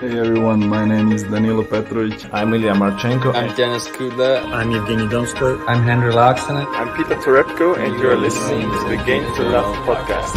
Hey everyone, my name is Danilo Petrovic. I'm Ilya Marchenko. I'm Denis Kudla. I'm Evgeny Donskoy. I'm Henry Laaksonen. I'm Peter Torebko, and you're listening to the Game to Love podcast.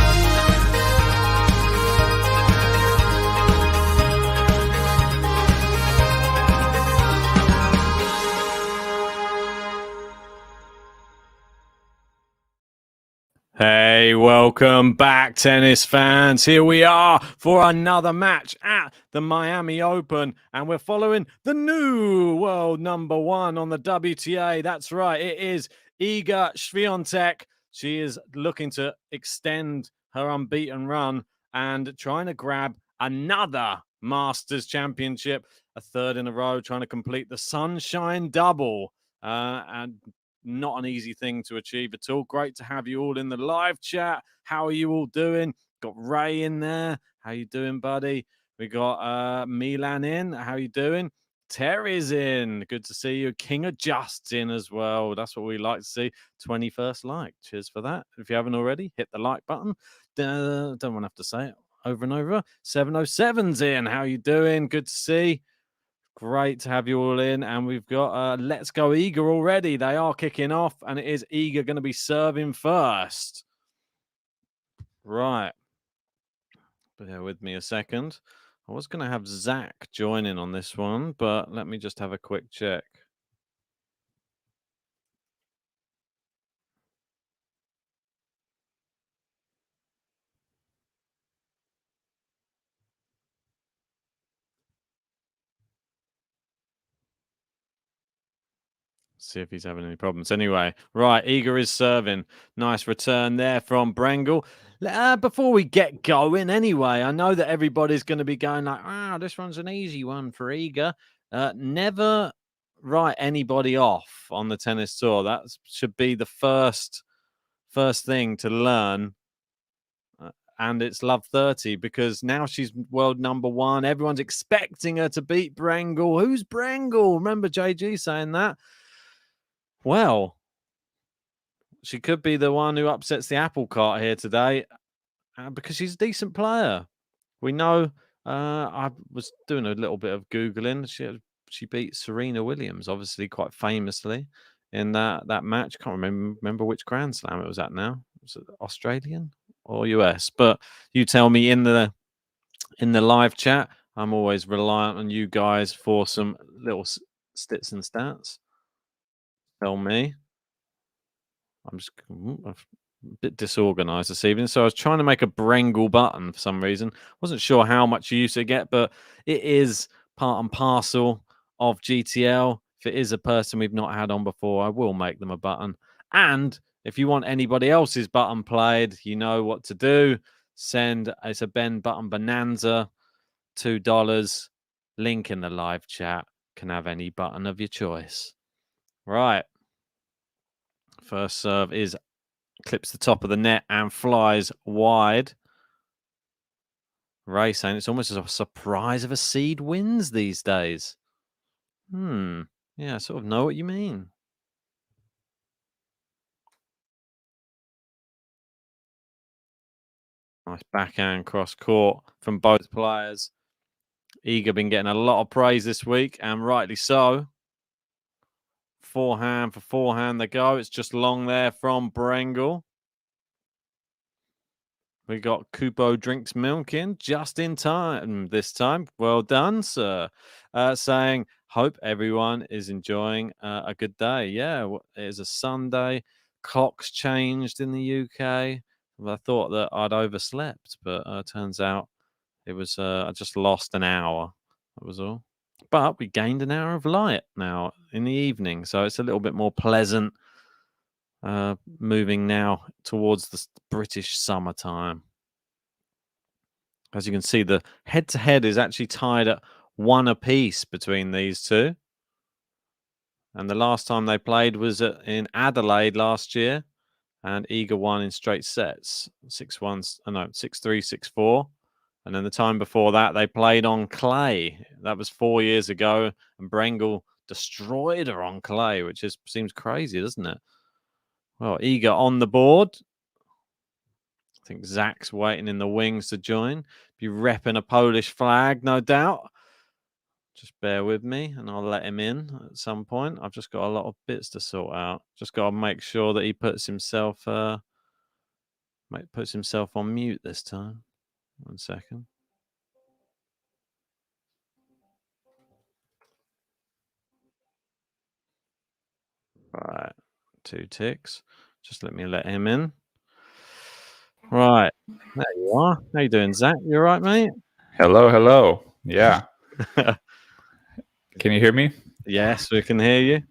Hey, welcome back, tennis fans. Here we are for another match at the Miami Open, and we're following the new world number one on the WTA. That's right, it is Iga SWIATEK. She is looking to extend her unbeaten run and trying to grab another Masters Championship, a third in a row, trying to complete the Sunshine Double. And not an easy thing to achieve at all. Great to have you all in the live chat. How are you all doing? Got Ray in there. How you doing, buddy? We got Milan in. How you doing? Terry's in. Good to see you. King of Just's in as well. That's what we like to see. 21st like. Cheers for that. If you haven't already, hit the like button. Don't want to have to say it over and over. 707's in. How you doing? Good to see. Great to have you all in, and we've got Let's Go Iga already. They are kicking off, and it is Iga going to be serving first. Right. Bear with me a second. I was going to have Zach join in on this one, but let me just have a quick check. See if he's having any problems. Anyway, right, Iga is serving. Nice return there from Brengle. Before we get going, anyway, I know that everybody's going to be going like, this one's an easy one for Iga. Never write anybody off on the tennis tour. That should be the first thing to learn. And it's love 30 because now she's world number one. Everyone's expecting her to beat Brengle. Who's Brengle? Remember JG saying that? Well, she could be the one who upsets the apple cart here today because she's a decent player. We know. I was doing a little bit of Googling. She beat Serena Williams, obviously quite famously, in that match. Can't remember which Grand Slam it was at now. Was it Australian or US? But you tell me in the live chat. I'm always reliant on you guys for some little stits and stats. Tell me. I'm just a bit disorganized this evening. So I was trying to make a Brengle button for some reason. Wasn't sure how much you used to get, but it is part and parcel of GTL. If it is a person we've not had on before, I will make them a button. And if you want anybody else's button played, you know what to do. It's a Button Bonanza, $2. Link in the live chat. Can have any button of your choice. Right. First serve is clips the top of the net and flies wide. Ray saying it's almost as a surprise if a seed wins these days. Yeah, I sort of know what you mean. Nice backhand cross court from both players. Iga been getting a lot of praise this week, and rightly so. Forehand for forehand they go. It's just long there from Brengle. We got Kupo drinks milk in just in time this time. Well done, sir. Saying, hope everyone is enjoying a good day. Yeah, it is a Sunday. Clocks changed in the UK. I thought that I'd overslept, but turns out it was I just lost an hour. That was all. But we gained an hour of light now in the evening, so it's a little bit more pleasant. Moving now towards the British summertime. As you can see, the head-to-head is actually tied at 1 apiece between these two. And the last time they played was in Adelaide last year, and Iga won in straight sets, 6-1, no, 6-3, 6-4. And then the time before that, they played on clay. That was 4 years ago, and Brengle destroyed her on clay, which seems crazy, doesn't it? Well, Iga on the board. I think Zach's waiting in the wings to join. Be repping a Polish flag, no doubt. Just bear with me, and I'll let him in at some point. I've just got a lot of bits to sort out. Just got to make sure that he puts himself on mute this time. 1 second. Right, 2 ticks. Just let me let him in. Right, there you are. How you doing, Zach? You all right, mate? Hello. Yeah. Can you hear me? Yes, we can hear you.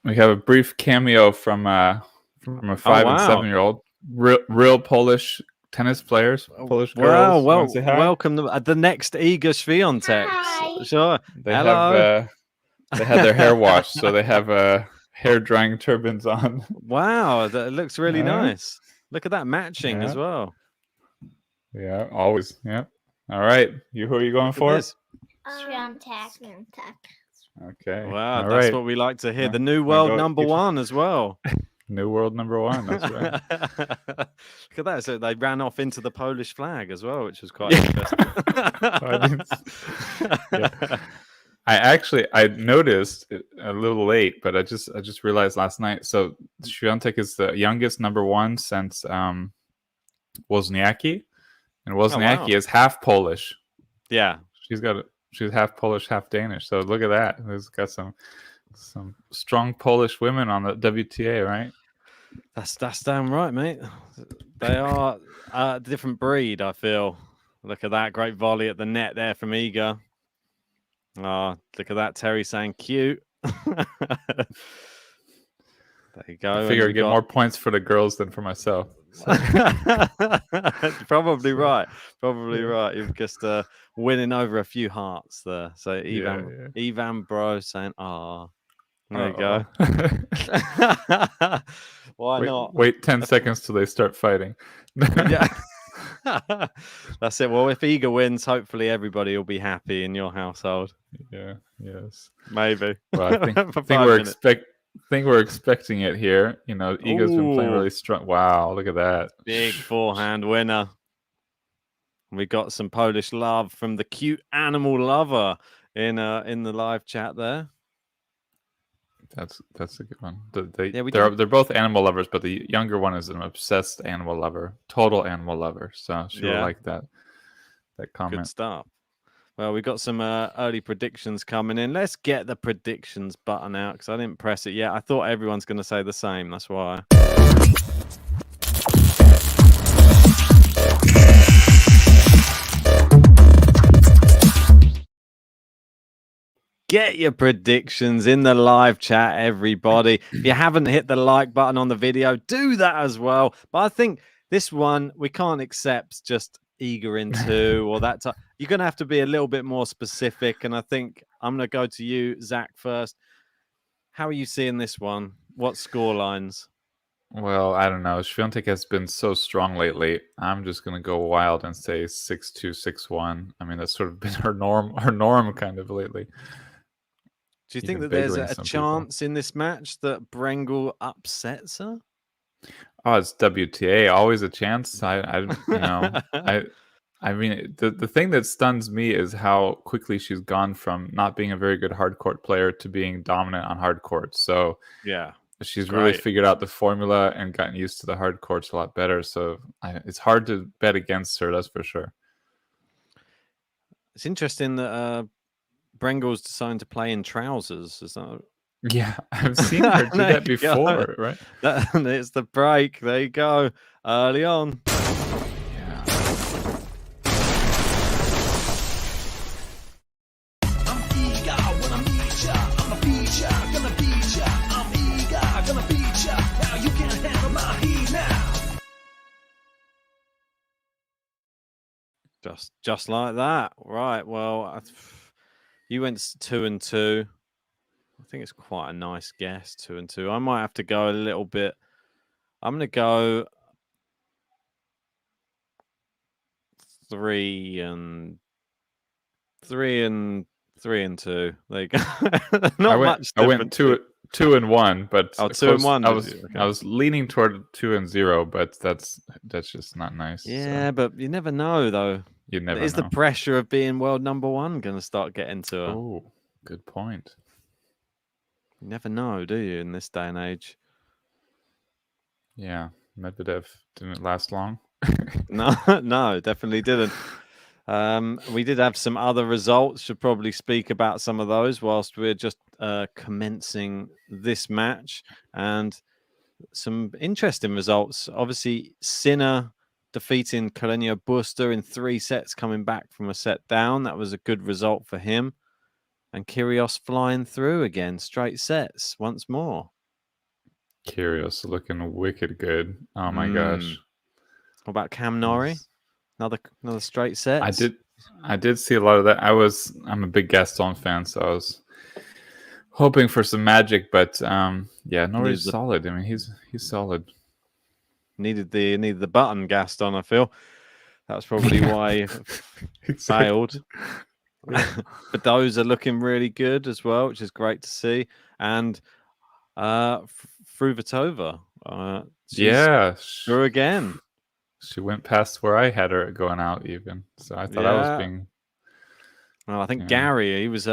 We have a brief cameo from a 5 and 7-year-old, real Polish tennis players, Polish girls. Well, Say hi? welcome the next Iga SWIATEK. Hi. Sure. They Hello. they had their hair washed, so they have hair drying turbans on. Wow, that looks really nice. Look at that matching as well. Yeah, always. Yeah. All right. Who are you going for? SWIATEK. Okay. Wow, all that's right. what we like to hear. The Yeah. new world number one as well. New world number one. That's right. Look at that. So they ran off into the Polish flag as well, which was quite interesting. I noticed it a little late, but I just realized last night. So SWIATEK is the youngest number one since Wozniacki, and Wozniacki is half Polish. Yeah, she's half Polish, half Danish. So look at that. There's got some strong Polish women on the WTA, right? That's damn right, mate. They are a different breed, I feel. Look at that great volley at the net there from Iga. Oh, look at that. Terry saying cute. There you go. I figure I get more points for the girls than for myself. So. Probably right. Probably right. You're just winning over a few hearts there. So Ivan Bro saying, there you go. Why not? Wait 10 seconds till they start fighting. Yeah. That's it. Well, if Iga wins, hopefully everybody will be happy in your household. Yeah. Yes. Maybe. Well, I think we're expecting it here. You know, Iga's been playing really strong. Wow, look at that. Big forehand winner. We got some Polish love from the cute animal lover in the live chat there. That's a good one. They're both animal lovers, but the younger one is an obsessed animal lover, total animal lover. So she'll like that comment. Good stuff. Well, we got some early predictions coming in. Let's get the predictions button out because I didn't press it yet. I thought everyone's going to say the same. That's why. Get your predictions in the live chat, everybody. If you haven't hit the like button on the video, do that as well. But I think this one, we can't accept just Iga in 2 or that type. You're going to have to be a little bit more specific. And I think I'm going to go to you, Zach, first. How are you seeing this one? What score lines? Well, I don't know. SWIATEK has been so strong lately. I'm just going to go wild and say 6-2, 6-1. I mean, that's sort of been her norm kind of lately. Do you think that there's a chance in this match that Brengle upsets her? Oh, it's WTA. Always a chance. I mean, the thing that stuns me is how quickly she's gone from not being a very good hard court player to being dominant on hard courts. So yeah, she's really figured out the formula and gotten used to the hard courts a lot better. So it's hard to bet against her. That's for sure. It's interesting that Brengle's deciding to play in trousers. Is that? Yeah, I've seen her do that before, right? It's the break. There you go. Early on. Yeah. I'm Iga, when I meet ya, I'm a beat ya, gonna beat ya. I'm Iga, gonna beat ya. Now you can't handle my heat now. Just like that. Right. Well, you went 2-2. I think it's quite a nice guess, 2-2. I might have to go a little bit. I'm going to go 3-2. There you go. I went 2-1, but 2-1. I was leaning toward 2-0, but that's just not nice. Yeah, so. but you never know though. You never Is the know. pressure of being world number one going to start getting to her? Oh, good point. You never know, do you, in this day and age? Yeah, Medvedev didn't last long. No, no, definitely didn't. We did have some other results. Should probably speak about some of those whilst we're just commencing this match, and some interesting results. Obviously, Sinner defeating Carreño Busta in 3 sets, coming back from a set down. That was a good result for him. And Kyrgios flying through again, straight sets once more. Kyrgios looking wicked good. Oh my gosh. What about Cam Norrie? Another straight set. I did see a lot of that. I'm a big Gaston fan, so I was hoping for some magic, but yeah, Norrie's solid. I mean, he's solid. Needed the button Gaston, I feel. That's probably why he failed. But those are looking really good as well, which is great to see. And Fruhvirtova, through again. She went past where I had her going out, even. So I thought I was being. Well, I think Gary, he was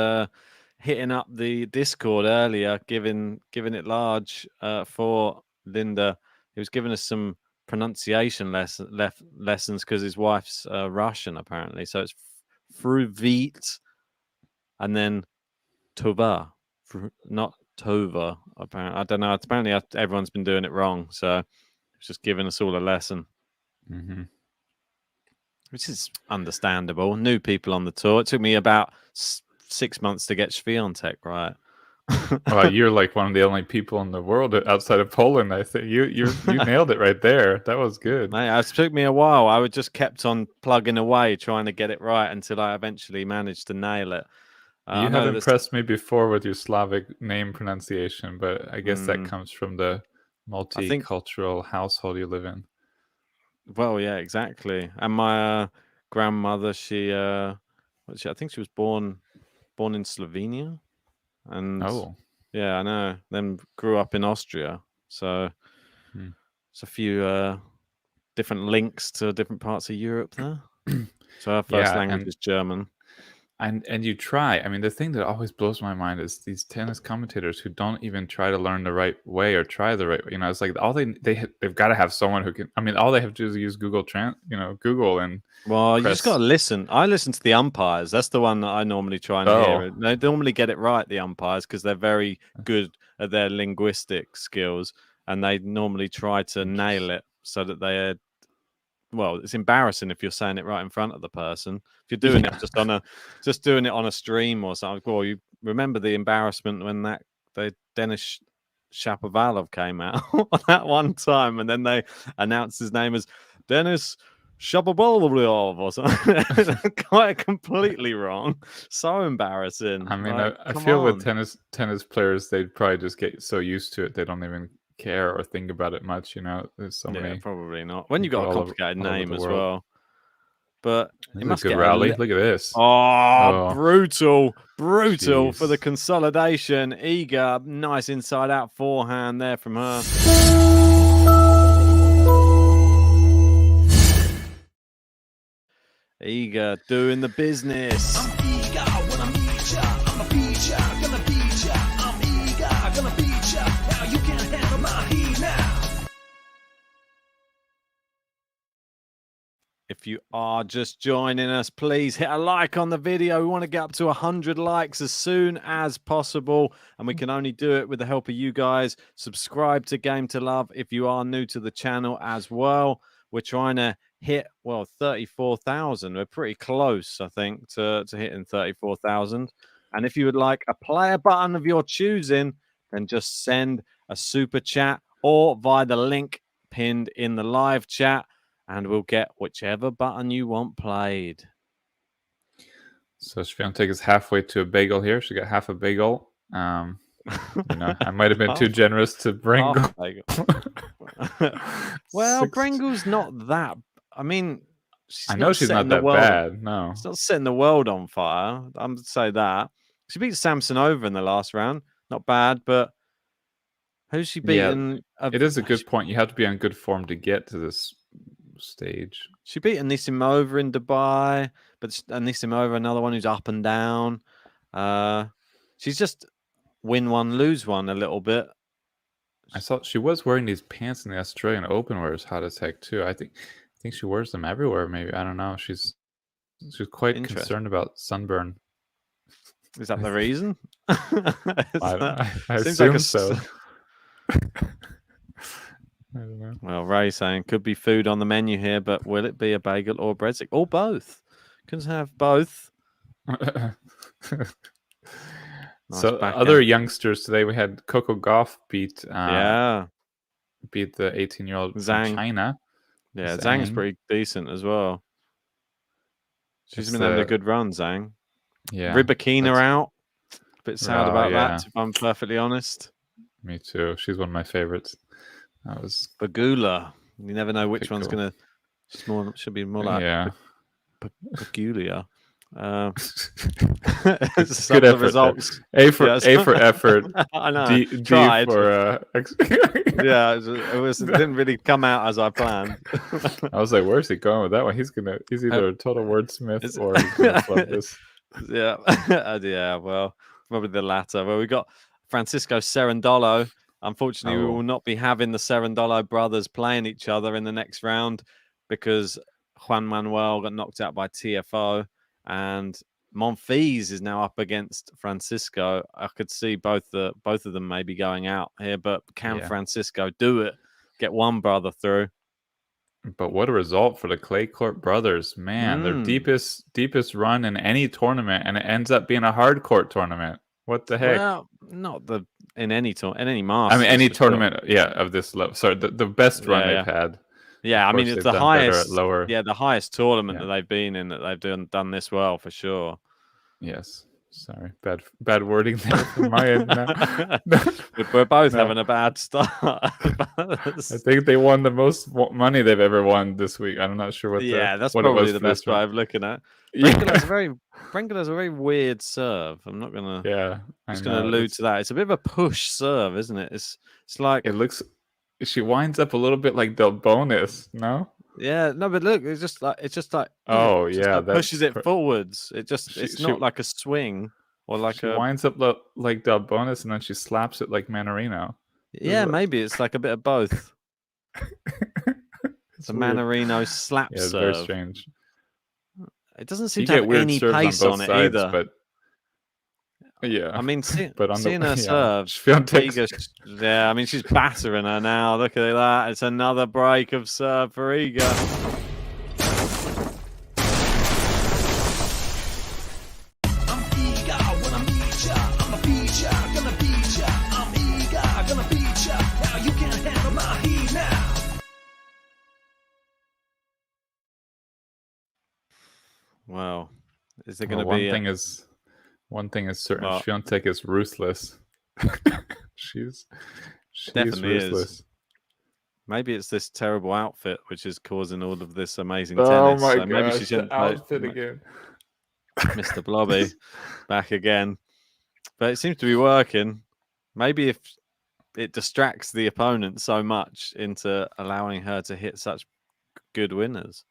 hitting up the Discord earlier, giving it large for Linda. He was giving us some pronunciation lessons because his wife's Russian, apparently. So it's Fruhvit and then Tova, not Tova. Apparently, I don't know. Apparently, everyone's been doing it wrong. So it's just giving us all a lesson. Mm-hmm. Which is understandable. New people on the tour. It took me about 6 months to get SWIATEK right. Well, you're like one of the only people in the world outside of Poland. I think you nailed it right there. That was good. Mate, it took me a while. I would just kept on plugging away trying to get it right until I eventually managed to nail it. You have impressed me before with your Slavic name pronunciation, but I guess that comes from the multicultural household you live in. Well, yeah, exactly. And my grandmother, I think she was born in Slovenia, and yeah, I know. Then grew up in Austria, so it's a few different links to different parts of Europe there. So her first language is German. And you try. I mean, the thing that always blows my mind is these tennis commentators who don't even try to learn the right way or try the right way. You know, it's like all they've got to have someone who can. I mean, all they have to do is use Google Google and. Well, you just got to listen. I listen to the umpires. That's the one that I normally try and hear. They normally get it right, the umpires, because they're very good at their linguistic skills, and they normally try to nail it so that they well, it's embarrassing if you're saying it right in front of the person. If you're doing it just doing it on a stream or something. Well, you remember the embarrassment when the Denis Shapovalov came out that one time, and then they announced his name as Denis Shapovalov or something. Quite completely wrong. So embarrassing. I mean, I feel with tennis players, they'd probably just get so used to it they don't even care or think about it much. You know, there's so many. Probably not. When you got a complicated name as well. But it must get a rally. Look at this. Oh, brutal for the consolidation. Iga, nice inside out forehand there from her. Iga doing the business. I'm Iga when I meet ya. I'm a beat ya, gonna beat ya. I'm Iga, gonna beat ya. Now you can't handle my heat now. If you are just joining us, please hit a like on the video. We want to get up to 100 likes as soon as possible, and we can only do it with the help of you guys. Subscribe to Game to Love if you are new to the channel as well. We're trying to hit 34,000. We're pretty close, I think, to hitting 34,000. And if you would like a player button of your choosing, then just send a super chat or via the link pinned in the live chat, and we'll get whichever button you want played. So SWIATEK is halfway to a bagel here. She got half a bagel. I might have been too generous to Brengle. Well, Brengle's not that. I mean, I know she's not that bad. No, she's not setting the world on fire. I'm going to say that. She beat Samsonova in the last round. Not bad, but who's she beaten? It is a good point. You have to be on good form to get to this stage. She beat Anisimova in Dubai, but Anisimova, another one who's up and down. She's just win one, lose one a little bit. I saw she was wearing these pants in the Australian Open where it's hot as heck too. I think she wears them everywhere. Maybe I don't know. She's quite concerned about sunburn. Is that the reason? I seems assume like so. I don't know. Well, Ray saying could be food on the menu here, but will it be a bagel or a breadstick or both? Can have both. So other youngsters today, we had Coco Gauff beat the 18-year-old from China. Yeah, Zhang's pretty decent as well. She's been having a good run, Zhang. Yeah, Rybakina out. A bit sad about that, if I'm perfectly honest. Me too. She's one of my favorites. That was Bagula. You never know which one's gonna. Should be more like peculiar. It's good effort. Results. A for effort. I know. D for it didn't really come out as I planned. I was like, where's he going with that one? He's either a total wordsmith or he's gonna flip this. Yeah. Well, probably the latter. Well, we got Francisco Cerundolo. Unfortunately, we will not be having the Cerundolo brothers playing each other in the next round because Juan Manuel got knocked out by TFO. And Monfils is now up against Francisco. I could see both of them maybe going out here, but can Francisco do it? Get one brother through. But what a result for the clay court brothers, man! Their deepest run in any tournament, and it ends up being a hard court tournament. What the heck? Well, not in any Masters. I mean, any tournament, of this level. Sorry, the best run they've had. Yeah, I mean it's the highest, the highest tournament that they've been in that they've done this well for sure. Yes, sorry, bad wording there from my end. Now. We're both having a bad start. I think they won the most money they've ever won this week. I'm not sure what. That's probably the best way of looking at. Brengle has a very weird serve. I'm not gonna. I'm just gonna allude to that. It's a bit of a push serve, isn't it? It's like it looks. She winds up a little bit like Del Bonis, no? Yeah, no, but look, it's just like that pushes it forwards. It's not like a swing or like she winds up like Del Bonis and then she slaps it like Manarino. Yeah, maybe it's like a bit of both. It's a Manarino slap serve. It's very strange. It doesn't seem to have any pace on it either. But yeah, I mean, seeing her serve, I mean, she's battering her now. Look at that. It's another break of serve for Iga. I'm Iga, wanna meet ya. I'm a feature, gonna beat ya. I'm Iga, gonna beat ya. Now you can't handle my heat now. Wow. Is there going to be one thing is certain. Swiatek is ruthless. she's definitely ruthless. Is. Maybe it's this terrible outfit which is causing all of this amazing tennis. Oh my god! Maybe she shouldn't outfit again. Mr. Blobby back again, but it seems to be working. Maybe if it distracts the opponent so much into allowing her to hit such good winners.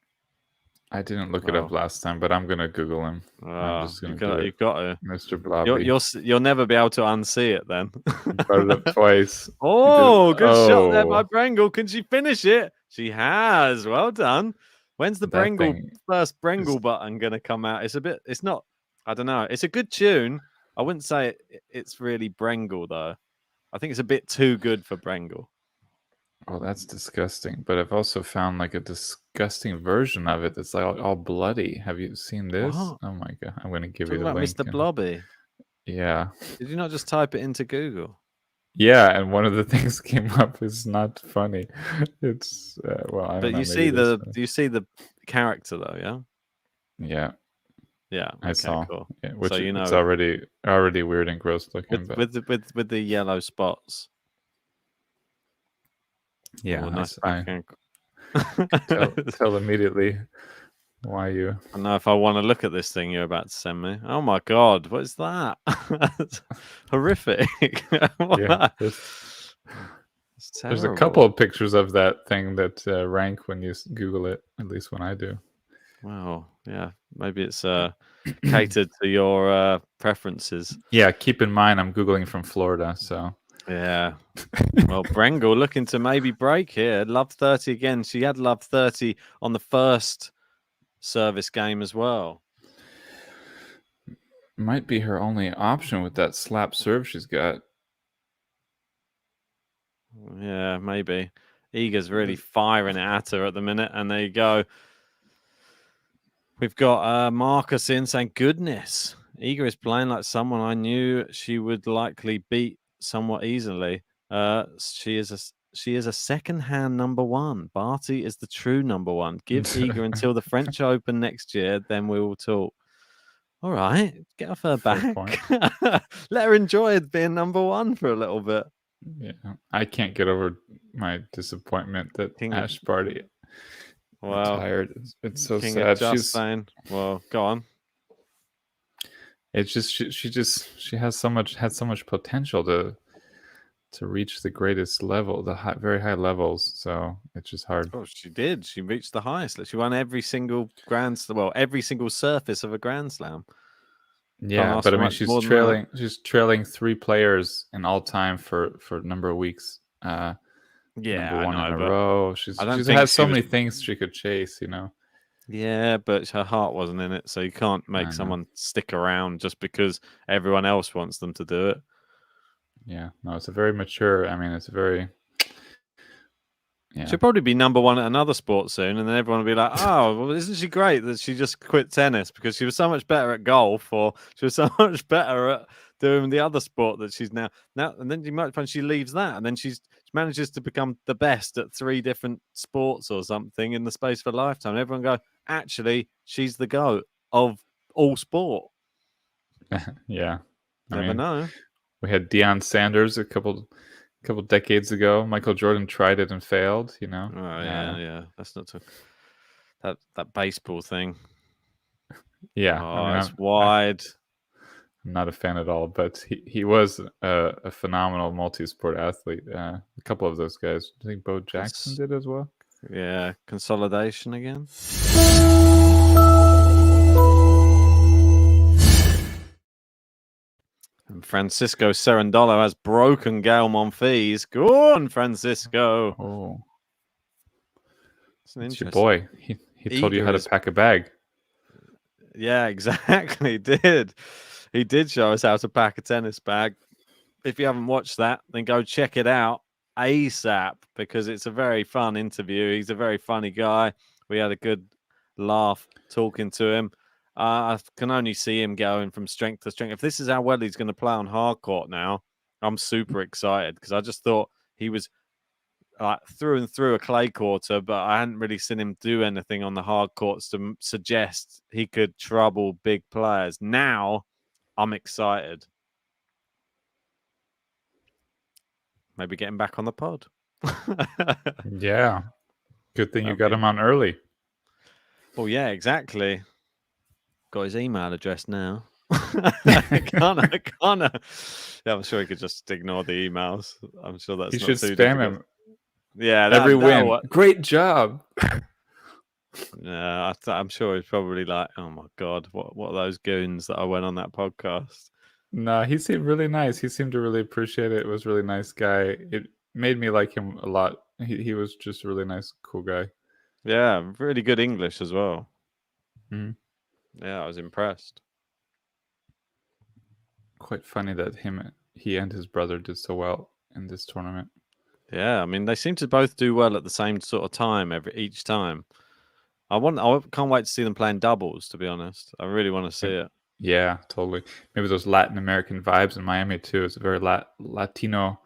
I didn't look it up last time, but I'm gonna Google him. I'm just gonna you've got to, Mr. Blobby. You'll never be able to unsee it then. Brought it up twice. Oh, good shot there by Brengle. Can she finish it? She has. Well done. When's the first Brengle button gonna come out? It's not. I don't know. It's a good tune. I wouldn't say it's really Brengle though. I think it's a bit too good for Brengle. Oh, that's disgusting. But I've also found like a disgusting version of it that's like all bloody. Have you seen this? What? Oh my god! I'm gonna give you the link. Mr. Blobby. Yeah. Did you not just type it into Google? Yeah, and one of the things came up is not funny. It's well, I don't know. You see the character though, yeah. Yeah. Yeah, I saw. Cool. Yeah, which so, it's already weird and gross looking. With the yellow spots. Yeah, nice. I tell immediatly why you. I don't know if I want to look at this thing you're about to send me. Oh my god, what is that? Horrific. It's There's a terrible. couple of pictures of that thing that rank when you Google it. At least when I do. Well, yeah, maybe it's catered to your preferences. Yeah, keep in mind I'm Googling from Florida, so Yeah. Well, Brengle looking to maybe break here. Love 30 again. She had love 30 on the first service game as well. might be her only option with that slap serve she's got. Yeah, maybe. Iga's really firing it at her at the minute, and there you go. We've got Marcus in saying, goodness, Iga is playing like someone I knew she would likely beat somewhat easily. She is a second-hand number one. Barty is the true number one. Give Iga until the French Open next year, then we will talk. All right, get off her Fair back. point. Let her enjoy being number one for a little bit. Yeah, I can't get over my disappointment that King of- Ash Barty Wow. retired. It's so King sad. of just saying, well, go on. It's just she has so much potential to reach the greatest level, the very high levels. So it's just hard. Oh, she did. She reached the highest. She won every single every single surface of a Grand Slam. Yeah, ask but I for mean, much more than that. she's trailing 3 players in all time for a number of weeks. Yeah, number one I in a know, but row. I She don't think has she so was- many things she could chase. yeah, but her heart wasn't in it, so you can't I make know. someone stick around just because everyone else wants them to do it. Yeah, no, it's a very mature. I mean, it's very. Yeah. She'll probably be number one at another sport soon, and then everyone will be like, "Oh, well, isn't she great that she just quit tennis because she was so much better at golf, or she was so much better at doing the other sport that she's now?" And then you might find she leaves that, and then she manages to become the best at 3 different sports or something in the space of a lifetime. And everyone go, "Actually, she's the GOAT of all sport." Yeah. Never know. We had Deion Sanders a couple decades ago. Michael Jordan tried it and failed. Oh yeah. That's not too... that baseball thing. Yeah. Oh, I mean, it's wide. I'm not a fan at all, but he was a phenomenal multi-sport athlete. A couple of those guys. I think Bo Jackson did as well. Yeah, consolidation again. And Francisco Cerundolo has broken Gael Monfils. Go on, Francisco. Oh, It's an it's your interesting... boy. He told you how to pack a bag. Yeah, exactly. He did show us how to pack a tennis bag. If you haven't watched that, then go check it out ASAP, because it's a very fun interview. He's a very funny guy. We had a good laugh talking to him. I can only see him going from strength to strength. If this is how well he's going to play on hard court now, I'm super excited, because I just thought he was through and through a clay courter, but I hadn't really seen him do anything on the hard courts to suggest he could trouble big players. Now I'm excited. Maybe get him back on the pod. Yeah. Good thing you That'd got be- him on early. Well, yeah, exactly. Got his email address now. Connor. Yeah, I'm sure he could just ignore the emails. I'm sure that's You not should too spam difficult. him Yeah, every win. what? Great job. Yeah, I'm sure he's probably like, oh my god, what are those goons that I went on that podcast? No, he seemed really nice. He seemed to really appreciate it. It was a really nice guy. It made me like him a lot. He was just a really nice, cool guy. Yeah, really good English as well. Mhm. Yeah, I was impressed. Quite funny that he and his brother did so well in this tournament. Yeah, I mean, they seem to both do well at the same sort of time each time. I can't wait to see them playing doubles, to be honest. I really want to see it. Yeah, totally. Maybe those Latin American vibes in Miami too. It's a very Latino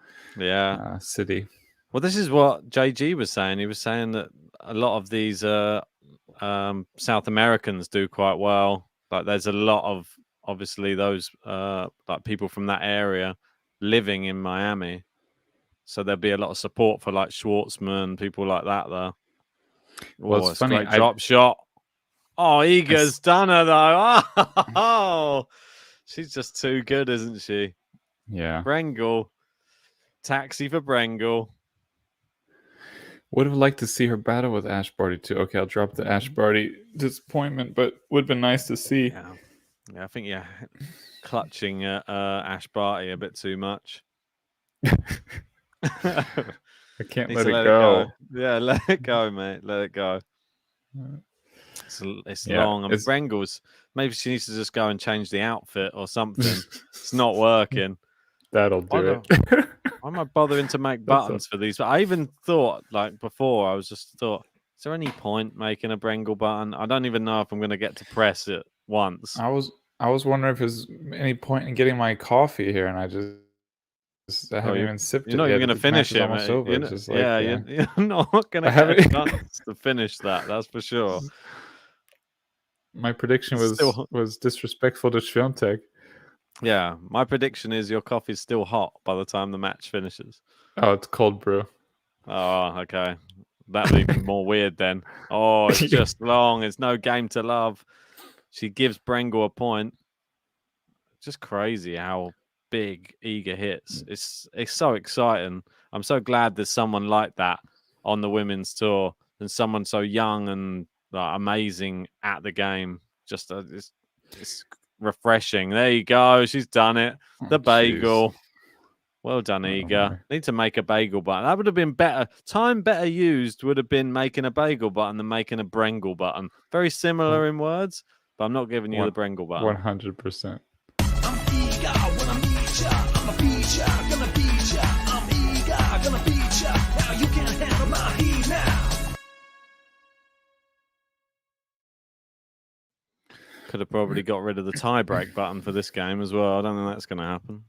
city. Well, this is what JG was saying. He was saying that a lot of these South Americans do quite well. Like, there's a lot of, obviously, those like people from that area living in Miami. So there'll be a lot of support for like Schwartzman, people like that there. Well, it's funny. Great drop shot. Oh, Iga's done her though. Oh, she's just too good, isn't she? Yeah. Brengle. Taxi for Brengle. Would have liked to see her battle with Ash Barty too. Okay, I'll drop the Ash Barty disappointment, but would have been nice to see. Yeah, I think clutching Ash Barty a bit too much. I can't Needs let to it go. Yeah, let it go, mate. Let it go. It's long. And Brengle's, maybe she needs to just go and change the outfit or something. It's not working. That'll do it. Why am I bothering to make buttons for these? But I even thought, like before, I was just thought, is there any point making a Brengle button? I don't even know if I'm going to get to press it once. I was wondering if there's any point in getting my coffee here, and I haven't even sipped it. You're not even going to finish it, mate. You're not going to get a chance to finish that. That's for sure. My prediction was disrespectful to SWIATEK. Yeah, my prediction is your coffee's still hot by the time the match finishes. Oh, it's cold brew. Oh, okay. That'd be even more weird then. Oh, it's just long. It's no game to love. She gives Brengle a point. Just crazy how big Iga hits. It's so exciting. I'm so glad there's someone like that on the women's tour and someone so young and amazing at the game. Just it's refreshing. There you go. She's done it. The bagel. Geez. Well done, Iga. Need to make a bagel button. That would have been better. Time better used would have been making a bagel button than making a Brengle button. Very similar in words, but I'm not giving you the Brengle button. 100%. I'm eager when I meet ya. I'm a beat ya, gonna beat ya. I'm eager, gonna beat ya. Now you can't handle my heat now. Could have probably got rid of the tie-break button for this game as well. I don't think that's going to happen.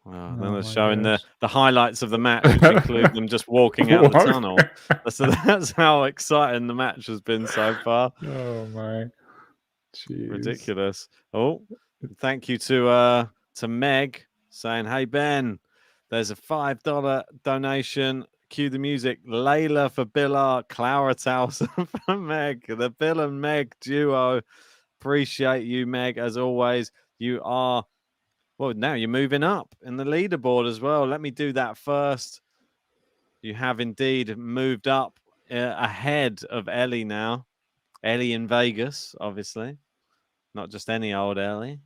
Then they're showing the highlights of the match, which include them just walking out the tunnel. So that's how exciting the match has been so far. Oh my, jeez. Ridiculous. Oh, thank you to Meg saying, "Hey Ben, there's a $5 donation. Cue the music. Layla for Billa, Claurethouse for Meg. The Bill and Meg duo. Appreciate you, Meg, as always. You are." Well, now you're moving up in the leaderboard as well. Let me do that first. You have indeed moved up ahead of Ellie now. Ellie in Vegas, obviously. Not just any old Ellie.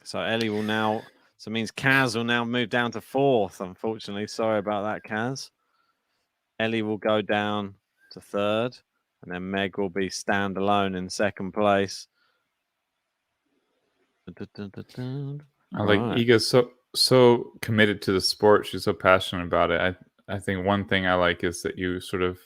So Ellie will now... So it means Kaz will now move down to 4th, unfortunately. Sorry about that, Kaz. Ellie will go down to 3rd. And then Meg will be standalone in 2nd place. I like Iga's so committed to the sport. She's so passionate about it. I think one thing I like is that you sort of,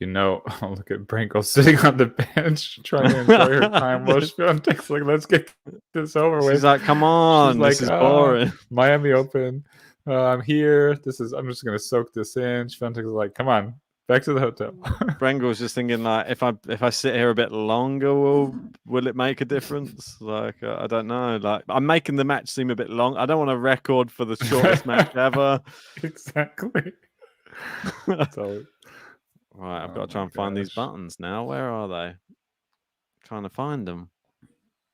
oh, look at Brengle sitting on the bench trying to enjoy her time while SWIATEK's like, let's get this over with. She's like, come on, this is boring. Miami Open. I'm here. I'm just gonna soak this in. SWIATEK's like, come on, back to the hotel. Brengle's just thinking like, if I sit here a bit longer, will it make a difference? Like, I don't know. Like, I'm making the match seem a bit long. I don't want a record for the shortest match ever. Exactly. So, right, I've got to try and find these buttons now. Where are they? Trying to find them.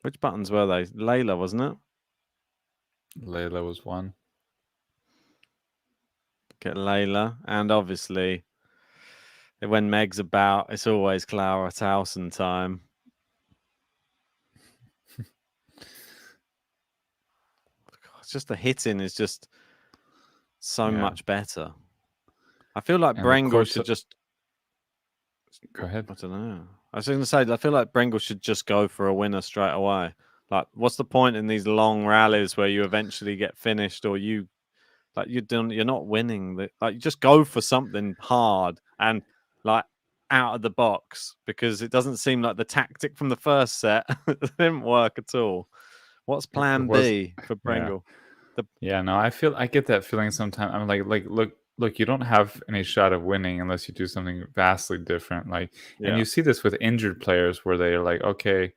Which buttons were they? Layla, wasn't it? Layla was one. Get Layla, and obviously, when Meg's about, it's always Claurethouse time. It's just the hitting is just so much better. I feel like Brengle should just... Go ahead. I don't know. I was going to say, I feel like Brengle should just go for a winner straight away. Like, what's the point in these long rallies where you eventually get finished or you're not winning? Like, you just go for something hard and like out of the box, because it doesn't seem like the tactic from the first set didn't work at all. What's plan B for Brengle? I get that feeling sometimes. I'm like, look, you don't have any shot of winning unless you do something vastly different. And you see this with injured players where they're like, okay,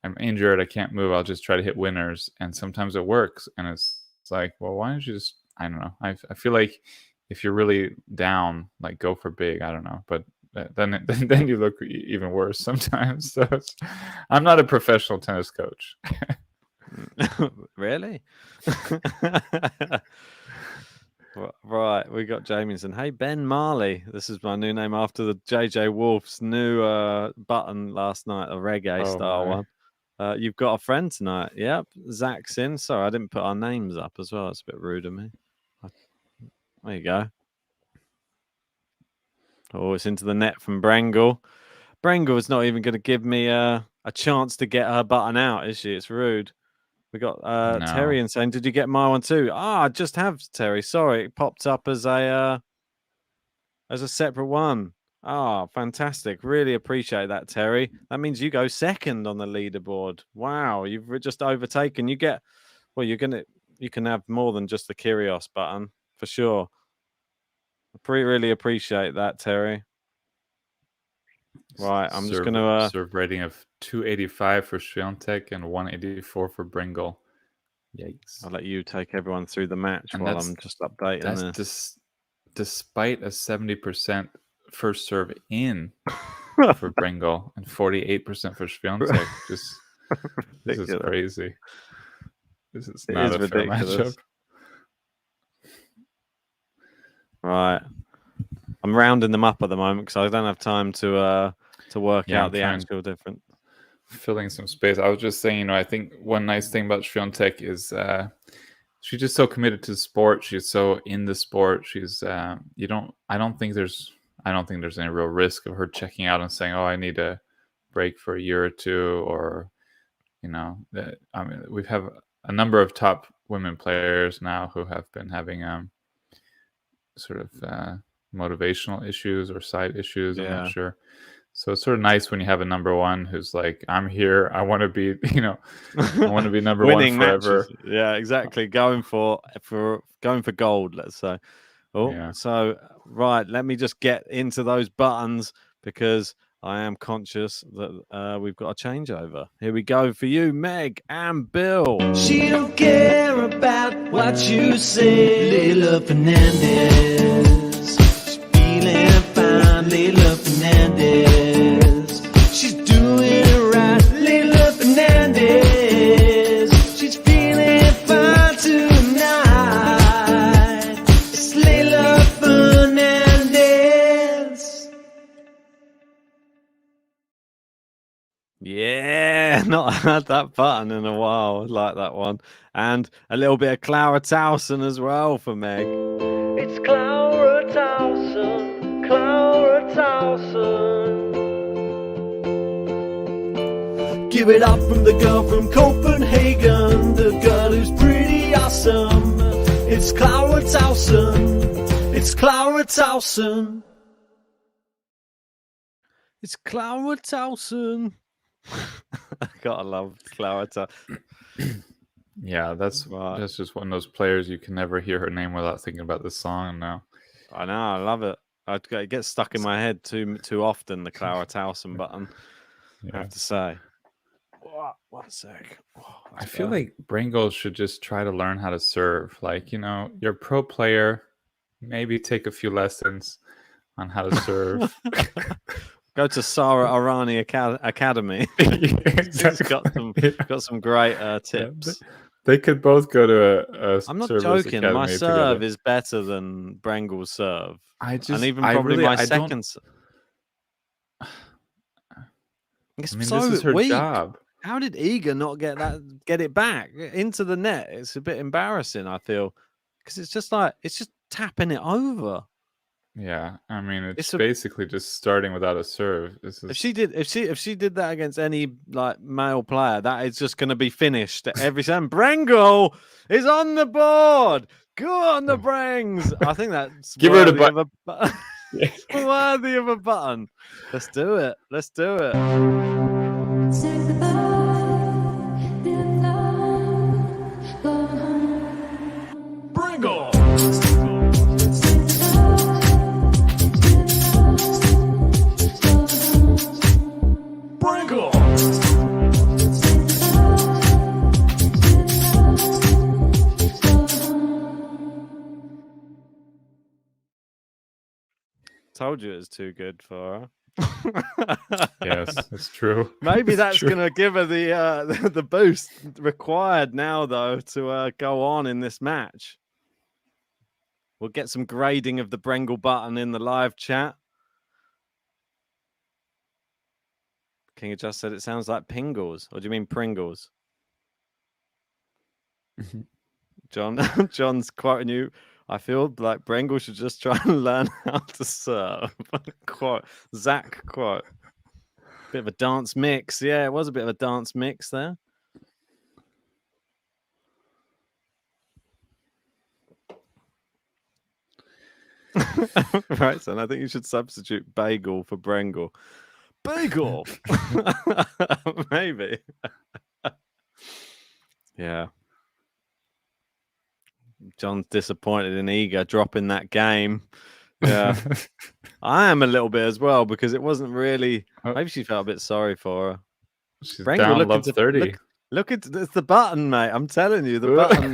I'm injured, I can't move, I'll just try to hit winners. And sometimes it works. And it's like, well, why don't you just, I don't know. I feel like if you're really down, like, go for big. I don't know. But then you look even worse sometimes. So I'm not a professional tennis coach. Really? Right, we got Jamieson. Hey, Ben Marley. This is my new name after the JJ Wolf's new button last night, a reggae style one. You've got a friend tonight. Yep, Zach's in. Sorry, I didn't put our names up as well. It's a bit rude of me. There you go. Oh, it's into the net from Brengle. Brengle is not even going to give me a chance to get her button out, is she? It's rude. We got Terry and saying, "Did you get my one too?" I just have, Terry. Sorry, it popped up as a separate one. Fantastic! Really appreciate that, Terry. That means you go second on the leaderboard. Wow, you've just overtaken. You can have more than just the Kyrgios button for sure. Really appreciate that, Terry. Right, I'm just going to serve rating of 285 for SWIATEK and 184 for Brengle. Yikes! I'll let you take everyone through the match while I'm just updating this. Despite a 70% first serve in for Brengle and 48% for SWIATEK. This is crazy. This is not a fair matchup. Right, I'm rounding them up at the moment because I don't have time to work out the actual difference. Filling some space. I was just saying, I think one nice thing about SWIATEK is she's just so committed to the sport. She's so in the sport. She's I don't think there's any real risk of her checking out and saying, "Oh, I need a break for a year or two," or we have a number of top women players now who have been having sort of motivational issues or side issues. I'm not sure. So it's sort of nice when you have a number one who's like, "I'm here. I want to be, I want to be number one forever." Matches. Yeah, exactly. Going for gold, let's say. So right, let me just get into those buttons because I am conscious that we've got a changeover. Here we go for you, Meg and Bill. She don't care about what you say, Leila Fernandez. She's feeling fine, Leila Fernandez. She's doing it right, Leila Fernandez. She's feeling fine tonight. It's Leila Fernandez. Yeah, not had that button in a while. I like that one. And a little bit of Clara Towson as well for Meg. It's Clara Towson, Clara Towson. Give it up from the girl from Copenhagen, the girl who's pretty awesome. It's Clara Towson, it's Clara Towson. It's Clara Towson. Gotta love Clara Towson. Yeah, that's just one of those players you can never hear her name without thinking about this song now. I know, I love it. It gets stuck in my head too often, the Clara Towson button. I have to say. One sec. I feel like Brengle should just try to learn how to serve. Like, you're a pro player, maybe take a few lessons on how to serve. Go to Sara Arani Academy. Exactly. got some great tips. They could both go to a I'm not joking. My serve is better than Brengle's serve. My second. This is her job. How did Iga not get it back into the net? It's a bit embarrassing, I feel, because it's just tapping it over. Yeah, I mean, it's basically just starting without a serve. If she did that against any male player, that is just going to be finished every time. Brengle is on the board. Go on the Brengs. I think that's give her the button. Worthy of a button. Let's do it. Brengle. Told you it was too good for her. Yes, it's true. Maybe It's that's true. going to give her the boost required now, though, to go on in this match. We'll get some grading of the Brengle button in the live chat. King just said it sounds like Pingles. Or do you mean Pringles? John's quoting you. I feel like Brengle should just try and learn how to serve. Quote. Zach quote. Bit of a dance mix. Yeah, it was a bit of a dance mix there. Right, son. I think you should substitute bagel for Brengle. Bagel! Maybe. Yeah. John's disappointed in Iga dropping that game. Yeah. I am a little bit as well because it wasn't really. Maybe she felt a bit sorry for her. She's Brengle, down look love into, 30. Look at it's the button, mate. I'm telling you, the button.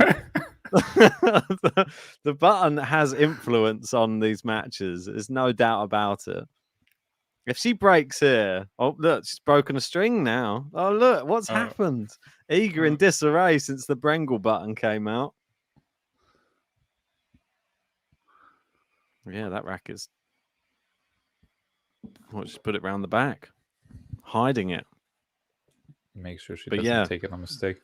the button has influence on these matches. There's no doubt about it. If she breaks here, oh look, she's broken a string now. Oh look, what's happened? Iga in disarray since the Brengle button came out. Yeah, that racket's. Well, just put it round the back, hiding it. Make sure she doesn't take it on mistake.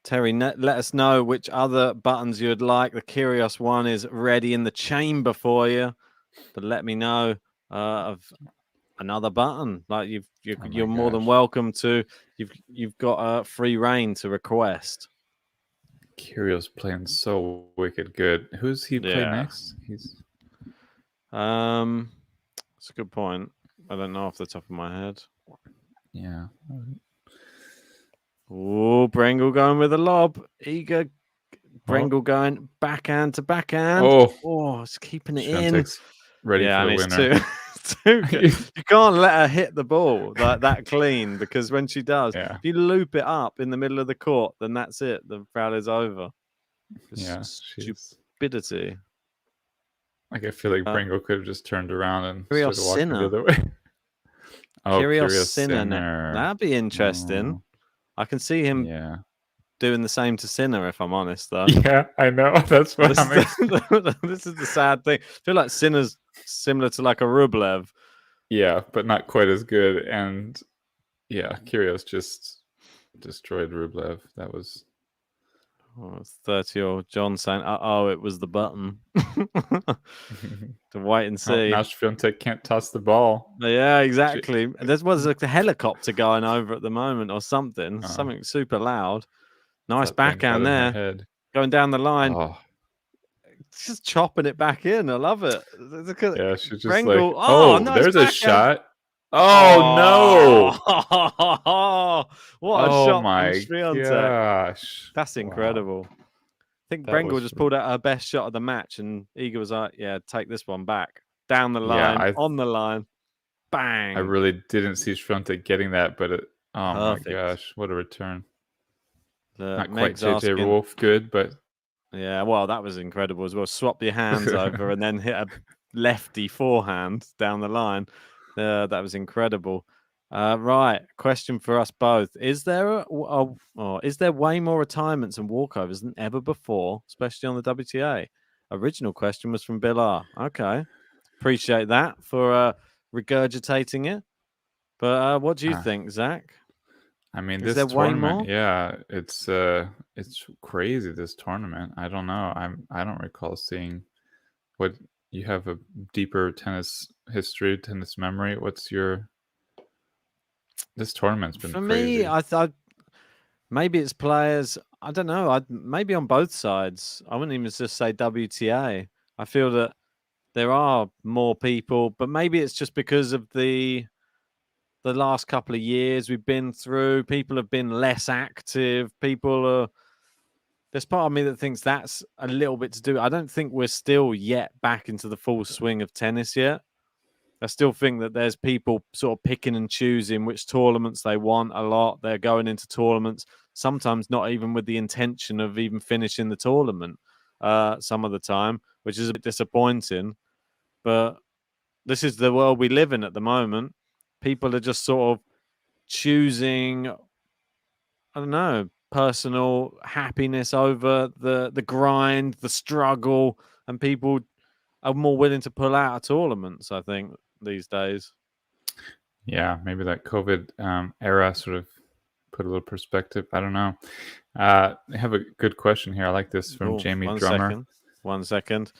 Terry, let us know which other buttons you'd like. The Kyrgios one is ready in the chamber for you, but let me know of another button. Like you're more than welcome to. You've got free reign to request. Kyrgios playing so wicked good. Who's he play next? He's that's a good point. I don't know off the top of my head. Yeah. Oh, Brengle going with a lob. Iga, Brengle going backhand to backhand. Oh, it's keeping it in. Ready for the winner. It's too good. You can't let her hit the ball like that clean because when she does, if you loop it up in the middle of the court, then that's it. The foul is over. Stupidity. Like I feel like Brengle could have just turned around and Kyrgios walked the other way. Kyrgios Sinner. That'd be interesting. I can see him doing the same to Sinner, if I'm honest, though. Yeah, I know. That's what I mean. This is the sad thing. I feel like Sinner's similar to like a Rublev. Yeah, but not quite as good. And yeah, Kyrgios just destroyed Rublev. That was... Oh, it's 30-year-old John saying, it was the button. To wait and see. Now SWIATEK can't toss the ball. Yeah, exactly. There was like a helicopter going over at the moment or something. Something super loud. Nice backhand there. Going down the line. Just chopping it back in. I love it. Yeah, she's just Brengle. like, nice there's backhand. A shot. Oh, no. What a shot my from SWIATEK. Gosh. That's incredible. I think Brengle just pulled out her best shot of the match, and Iga was like, take this one back. Down the line, on the line. Bang. I really didn't see SWIATEK getting that, but my gosh, what a return. Not quite JJ Wolf good, but... Yeah, well, that was incredible as well. Swap your hands over and then hit a lefty forehand down the line. That was incredible. Right, question for us both: is there is there way more retirements and walkovers than ever before, especially on the WTA? Original question was from Bill R. Okay, appreciate that for regurgitating it. But what do you think, Zach? I mean, this tournament, it's crazy. This tournament, I don't know. I don't recall seeing what. You have a deeper tennis history, tennis memory. What's your... This tournament's been crazy. Me, I thought maybe it's players. I don't know. Maybe on both sides. I wouldn't even just say WTA. I feel that there are more people, but maybe it's just because of the last couple of years we've been through. People have been less active. People are... There's part of me that thinks that's a little bit to do. I don't think we're still yet back into the full swing of tennis yet. I still think that there's people sort of picking and choosing which tournaments they want a lot. They're going into tournaments, sometimes not even with the intention of even finishing the tournament some of the time, which is a bit disappointing. But this is the world we live in at the moment. people are just sort of choosing, I don't know, personal happiness over the grind, the struggle, and people are more willing to pull out of tournaments, I think, these days. Yeah, maybe that COVID era sort of put a little perspective. I don't know. I have a good question here. I like this from Jamie Drummer. 1 second.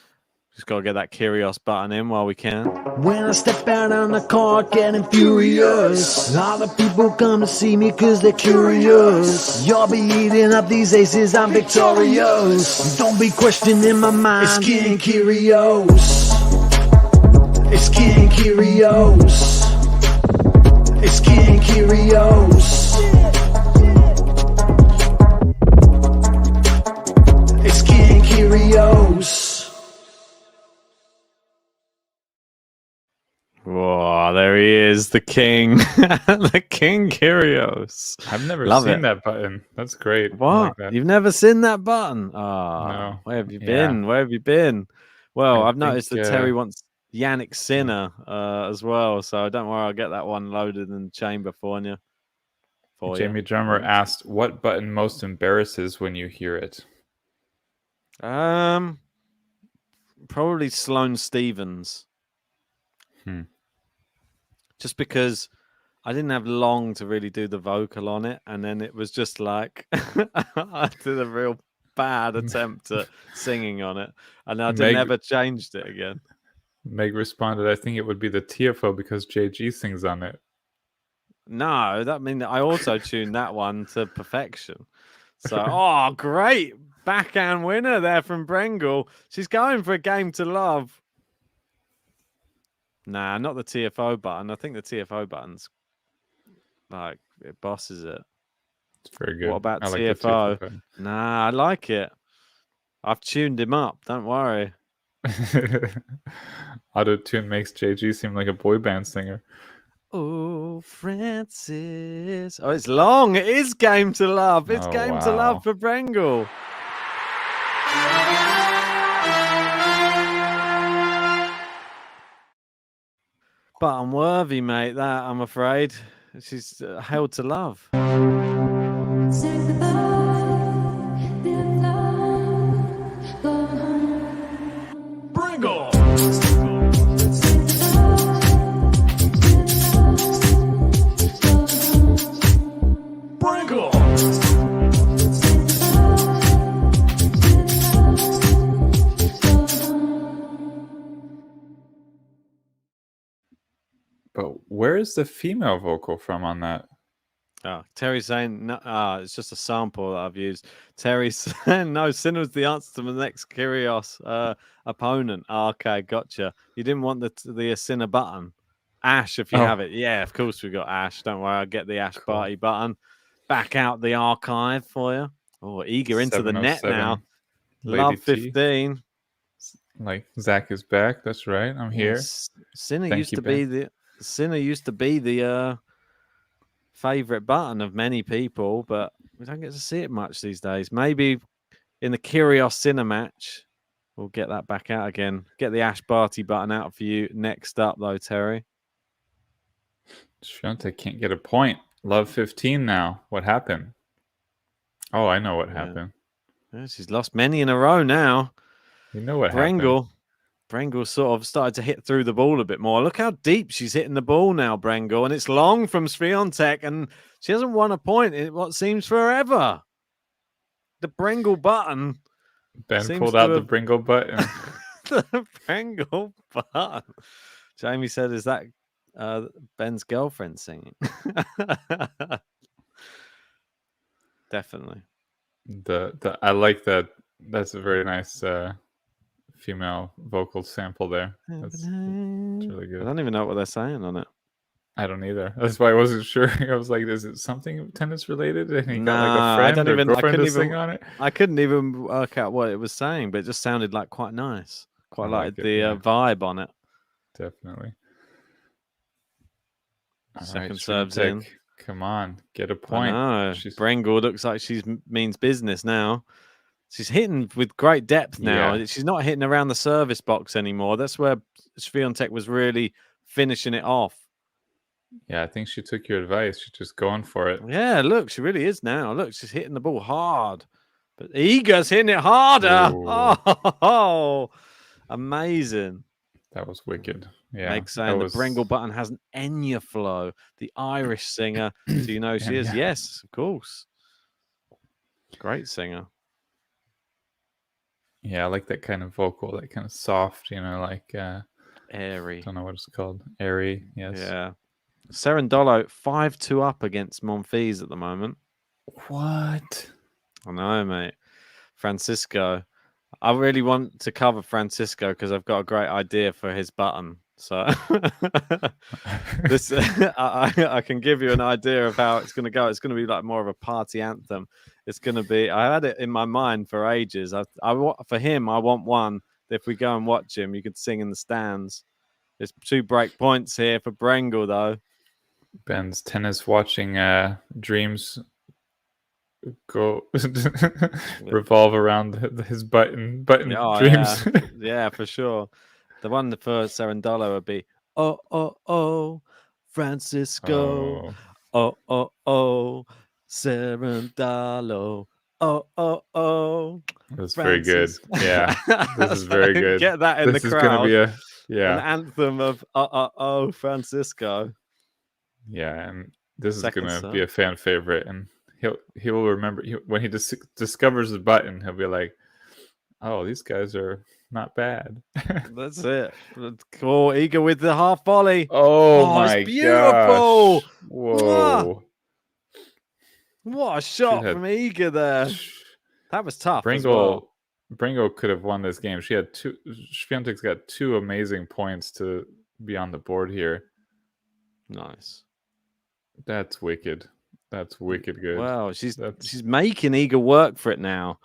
Just got to get that Kyrgios button in while we can. When I step out on the court getting furious, all the people come to see me cause they're curious. You'll be eating up these aces, I'm victorious. Don't be questioning my mind, it's King Kyrgios. It's King Kyrgios. It's King Kyrgios. It's King Kyrgios. Whoa, there he is, the king. The King Kyrgios. I've never Love seen it. that button. That's great. I What? like that. You've never seen that button? Oh, No. where have you Yeah. been? Where have you been? Well, I I've noticed think, that Terry wants Yannick Sinner as well, so don't worry, I'll get that one loaded in the chamber for you. Jamie Drummer asked, "What button most embarrasses when you hear it?" Probably Sloane Stephens. Just because I didn't have long to really do the vocal on it, and then it was just like I did a real bad attempt at singing on it, and I never changed it again. Meg responded, "I think it would be the TFO because JG sings on it." No, that means I also tuned that one to perfection. So, oh, great backhand winner there from Brengle. She's going for a game to love. Nah, not the TFO button. I think the TFO button's like it bosses it. It's very good. What about I like TFO? the TFO button. Nah, I like it. I've tuned him up. Don't worry. Auto-tune makes JG seem like a boy band singer. Oh, Francis. Oh, it's long. It is game to love. It's Oh, game to wow. love for Brengle. But unworthy, mate, that, I'm afraid. She's held to love. Brengle. Brengle. But where is the female vocal from on that? Oh, Terry's saying, no, it's just a sample that I've used. Terry's saying, no, Sinner's the answer to the next Kyrgios opponent. Oh, okay, gotcha. You didn't want the Sinner button. Ash, if you have it. Yeah, of course we got Ash. Don't worry, I'll get the Ash Barty button. Back out the archive for you. Oh, Eager into the net now. Lady Love T. 15. Like, Zach is back. That's right. I'm here. Sinner Thank used you, to be the favorite button of many people, but we don't get to see it much these days. Maybe in the Kyrgios Sinner match, we'll get that back out again. Get the Ash Barty button out for you next up, though, Terry. SWIATEK can't get a point. Love 15 now. What happened? Oh, I know what happened. Yeah, she's lost many in a row now. You know what happened. Brengle sort of started to hit through the ball a bit more. Look how deep she's hitting the ball now, Brengle. And it's long from SWIATEK, and she hasn't won a point in what seems forever. The Brengle button. Ben pulled out the Brengle button. The Brengle button. Jamie said, is that Ben's girlfriend singing? Definitely. I like that. That's a very nice female vocal sample there. That's really good. I don't even know what they're saying on it. I don't either. That's why I wasn't sure. I was like, is it something tennis related? And he got like a I friend don't or even. girlfriend to sing on it. I couldn't even work out what it was saying, but it just sounded like quite nice. Quite like the vibe on it. Definitely. Second serves in. Come on, get a point. Brengle looks like she means business now. She's hitting with great depth now. Yeah. She's not hitting around the service box anymore. That's where SWIATEK was really finishing it off. Yeah, I think she took your advice. She's just going for it. Yeah, look, she really is now. Look, she's hitting the ball hard. But Iga's hitting it harder. Ooh. Oh, amazing. That was wicked. Yeah. Meg saying the Brengle button has an Enya flow, the Irish singer. Do you know who she is? Enya. Yes, of course. Great singer. Yeah, I like that kind of vocal, that kind of soft, like Airy. don't know what it's called. Airy, yes. Yeah. Cerundolo 5-2 up against Monfils at the moment. What? I know, mate. Francisco. I really want to cover Francisco because I've got a great idea for his button. So this I can give you an idea of how it's going to go. It's going to be like more of a party anthem. It's going to be. I had it in my mind for ages. For him, I want one. If we go and watch him, you could sing in the stands. There's 2 break points here for Brengle though. Ben's tennis watching dreams go revolve around his button dreams. Yeah, for sure. The one for Cerundolo would be Francisco. Cerundolo. That's very good. Yeah, this is very good. Get that in this the is crowd. Gonna be an anthem of Francisco. Yeah, and this Second is gonna be a fan favorite, and he will remember when he discovers the button. He'll be like, "Oh, these guys are not bad." That's it. Cool. Iga with the half volley. Oh my it's beautiful. Gosh. Whoa. What a shot from Iga there. That was tough. Brengle could have won this game. Swiatek's got 2 amazing points to be on the board here. Nice. That's wicked. That's wicked good. Wow, she's making Iga work for it now.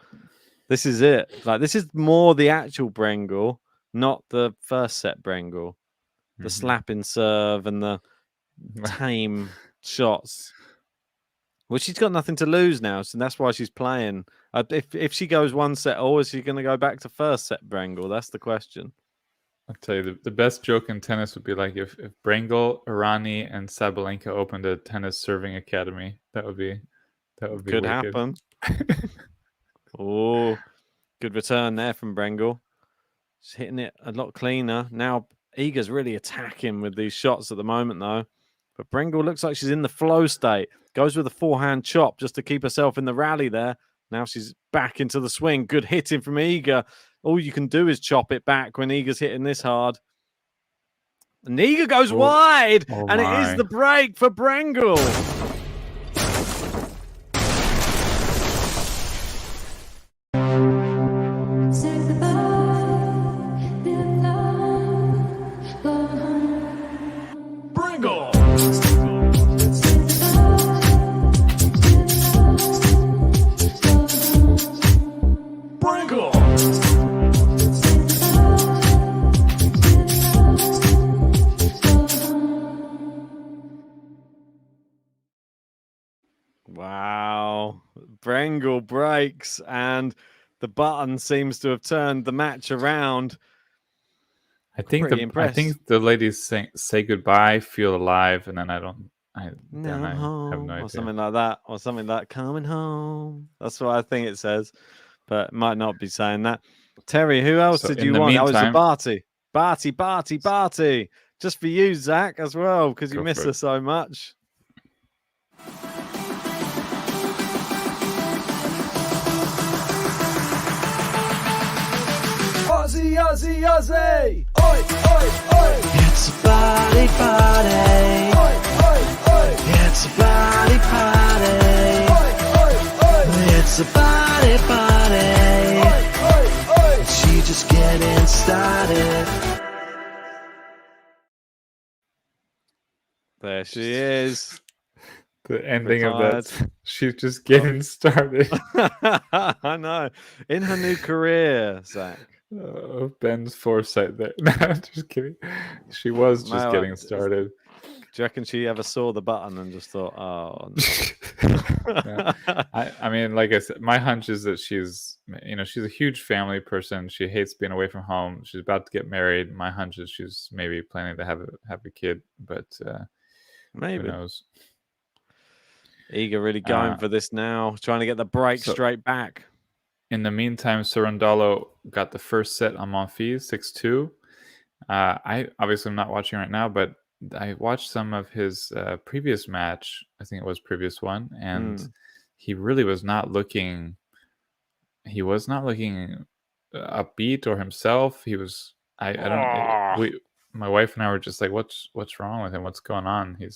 This is it. Like, this is more the actual Brengle, not the first set Brengle. The slapping serve and the tame shots. Well, she's got nothing to lose now, so that's why she's playing. If she goes 1 set, or is she going to go back to first set Brengle? That's the question. I'll tell you, the best joke in tennis would be like if Brengle, Irani, and Sabalenka opened a tennis serving academy. That would be could happen. Oh, good return there from Brengle. She's hitting it a lot cleaner. Now Iga's really attacking with these shots at the moment, though. But Brengle looks like she's in the flow state. Goes with a forehand chop just to keep herself in the rally there. Now she's back into the swing. Good hitting from Iga. All you can do is chop it back when Iga's hitting this hard. And Iga goes wide. And it is the break for Brengle. Wow. Brengle breaks and the button seems to have turned the match around. I think the ladies say goodbye, feel alive, and then I have no idea. Or something like that. Or something like coming home. That's what I think it says. But it might not be saying that. Terry, who else did you want? That was the Barty. Just for you, Zach, as well, because you miss her so much. Aussie, Aussie, Aussie! Oi, oi, oi! It's a party, party! Oi, oi, oi! It's a party, party! Oi, oi, oi! It's a party, party! Oi, oi, oi! She just getting started. There she is. The ending of that. She's just getting started. I know. In her new career, Zach. Ben's foresight there. No, just kidding. She was just getting started. Do you reckon she ever saw the button and just thought, oh, no. I mean, like I said, my hunch is that she's a huge family person. She hates being away from home. She's about to get married. My hunch is she's maybe planning to have a kid, but Maybe. Who knows? Iga really going for this now, trying to get the break straight back. In the meantime, Cerundolo got the first set on Monfils 6-2. I obviously am not watching right now, but I watched some of his previous match. I think it was previous one, and he really was not looking. He was not looking upbeat or himself. He was. I don't. My wife and I were just like, "What's wrong with him? What's going on?" He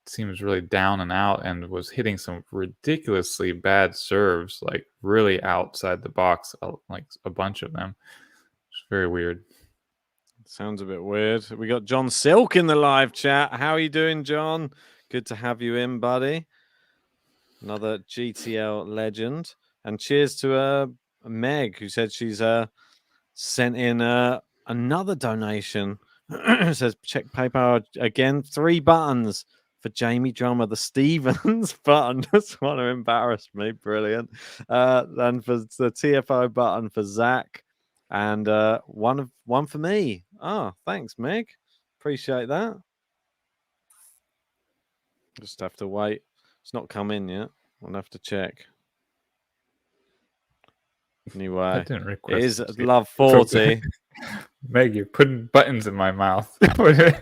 seems really down and out, and was hitting some ridiculously bad serves, like really outside the box, like a bunch of them. It's very weird. Sounds a bit weird. We got John Silk in the live chat. How are you doing, John? Good to have you in, buddy. Another GTL legend. And cheers to Meg, who said she's sent in another donation. It says, check PayPal again. 3 buttons for Jamie Drummer, the Stevens button. Just want to embarrass me. Brilliant. And for the TFO button for Zach. And one for me. Oh, thanks, Meg. Appreciate that. Just have to wait. It's not come in yet. We'll have to check. Anyway, it is Love 40. Meg, you're putting buttons in my mouth. Yeah,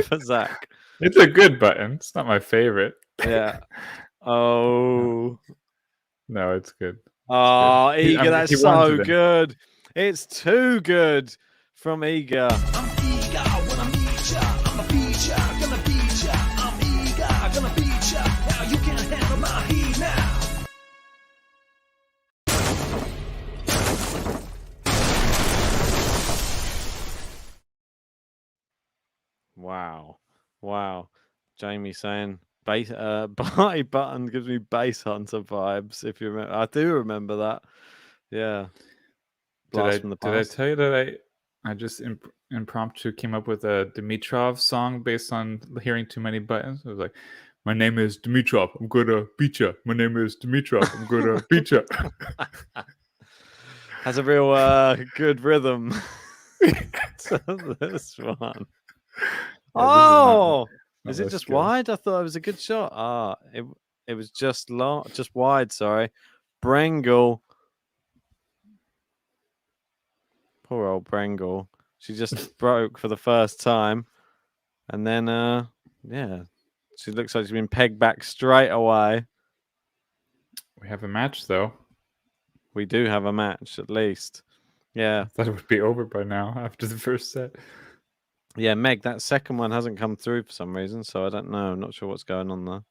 for Zach. It's a good button. It's not my favorite. Yeah. Oh. No, it's good. Oh, Iga, that's so good. It's too good from Iga. I'm Iga, wanna meet ya. I'm a feature, gonna beat ya. I'm Iga, gonna beat ya. Now you can't handle my heat now. Wow. Jamie saying Party Button gives me Base Hunter vibes. If you remember, I do remember that. Yeah. Did I tell you that I just impromptu came up with a Dimitrov song based on hearing too many buttons? It was like, my name is Dimitrov. I'm gonna beat ya. My name is Dimitrov. I'm gonna beat ya. Has a real good rhythm to this one. Is it just wide? I thought it was a good shot. It was just wide. Sorry, Brengle. Poor old Brengle. She just broke for the first time, and then yeah, she looks like she's been pegged back straight away. We have a match though. We do have a match at least. Yeah, I thought it would be over by now after the first set. Yeah, Meg, that second one hasn't come through for some reason, so I don't know. I'm not sure what's going on there.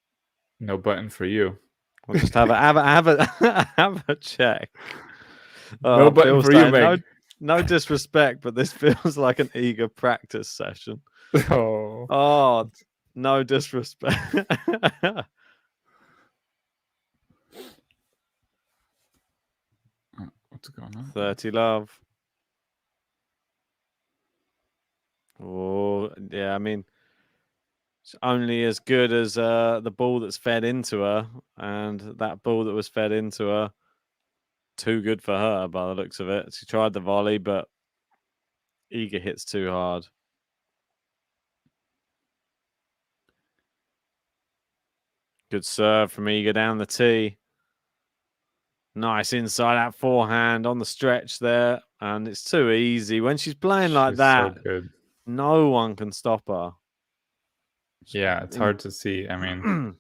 No button for you. We'll just have a check. No button for you, Meg. No disrespect, but this feels like an Iga practice session. Oh, no disrespect. What's going on? 30 love. Oh, yeah, I mean, it's only as good as the ball that's fed into her, and that ball that was fed into her, too good for her by the looks of it. She tried the volley, but Iga hits too hard. Good serve from Iga down the tee. Nice inside out forehand on the stretch there, and it's too easy. When she's playing like that, so good. No one can stop her. Yeah, it's hard to see. I mean,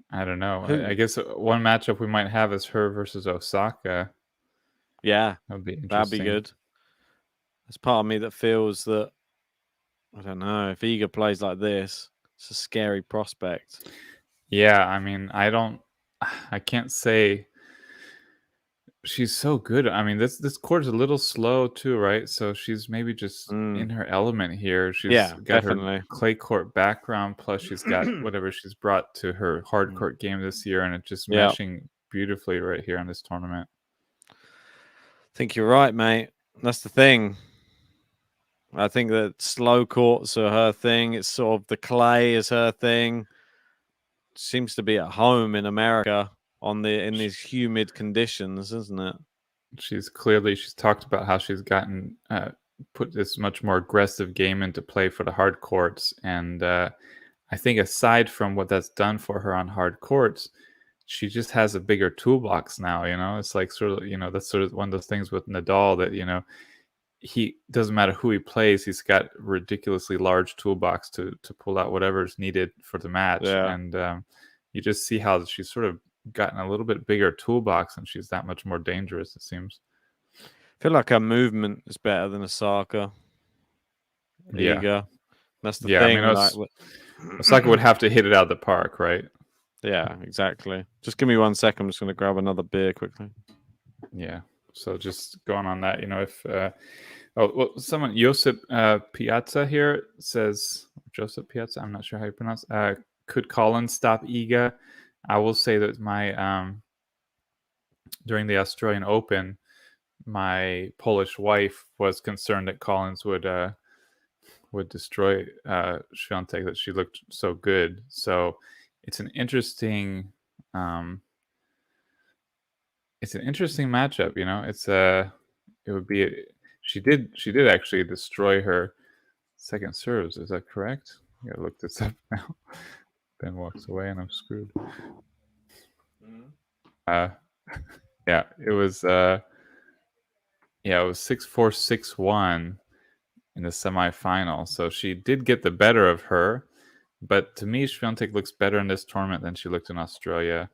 I don't know. I guess one matchup we might have is her versus Osaka. Yeah, that'd be interesting. That'd be good. There's part of me that feels that, I don't know, if Iga plays like this, it's a scary prospect. Yeah, I mean, I can't say she's so good. I mean, this court is a little slow too, right? So she's maybe just in her element here. She's got definitely her clay court background, plus she's got whatever she's brought to her hard court game this year, and it's just meshing beautifully right here on this tournament. I think you're right, mate. That's the thing. I think that slow courts are her thing. It's sort of the clay is her thing. Seems to be at home in America in these humid conditions, isn't it? She's talked about how she's gotten put this much more aggressive game into play for the hard courts. And I think aside from what that's done for her on hard courts, she just has a bigger toolbox now. It's like sort of, that's sort of one of those things with Nadal that, he doesn't matter who he plays, he's got ridiculously large toolbox to pull out whatever is needed for the match. Yeah. And you just see how she's sort of gotten a little bit bigger toolbox, and she's that much more dangerous, it seems. I feel like her movement is better than Osaka. Yeah. Iga. That's the Yeah, thing. I mean, Osaka would have to hit it out of the park, right? Yeah, exactly. Just give me 1 second. I'm just going to grab another beer quickly. Yeah. So just going on that, if someone Josip Piazza here says, Joseph Piazza, I'm not sure how you pronounce. Could Collins stop Iga? I will say that my during the Australian Open, my Polish wife was concerned that Collins would destroy Świątek, that she looked so good. So it's an interesting matchup. It would be she did actually destroy her second serves. Is that correct? I gotta look this up now. Ben walks away and I'm screwed. Yeah, it was 6-4, 6-1 in the semifinal. So she did get the better of her, but to me, Świątek looks better in this tournament than she looked in Australia.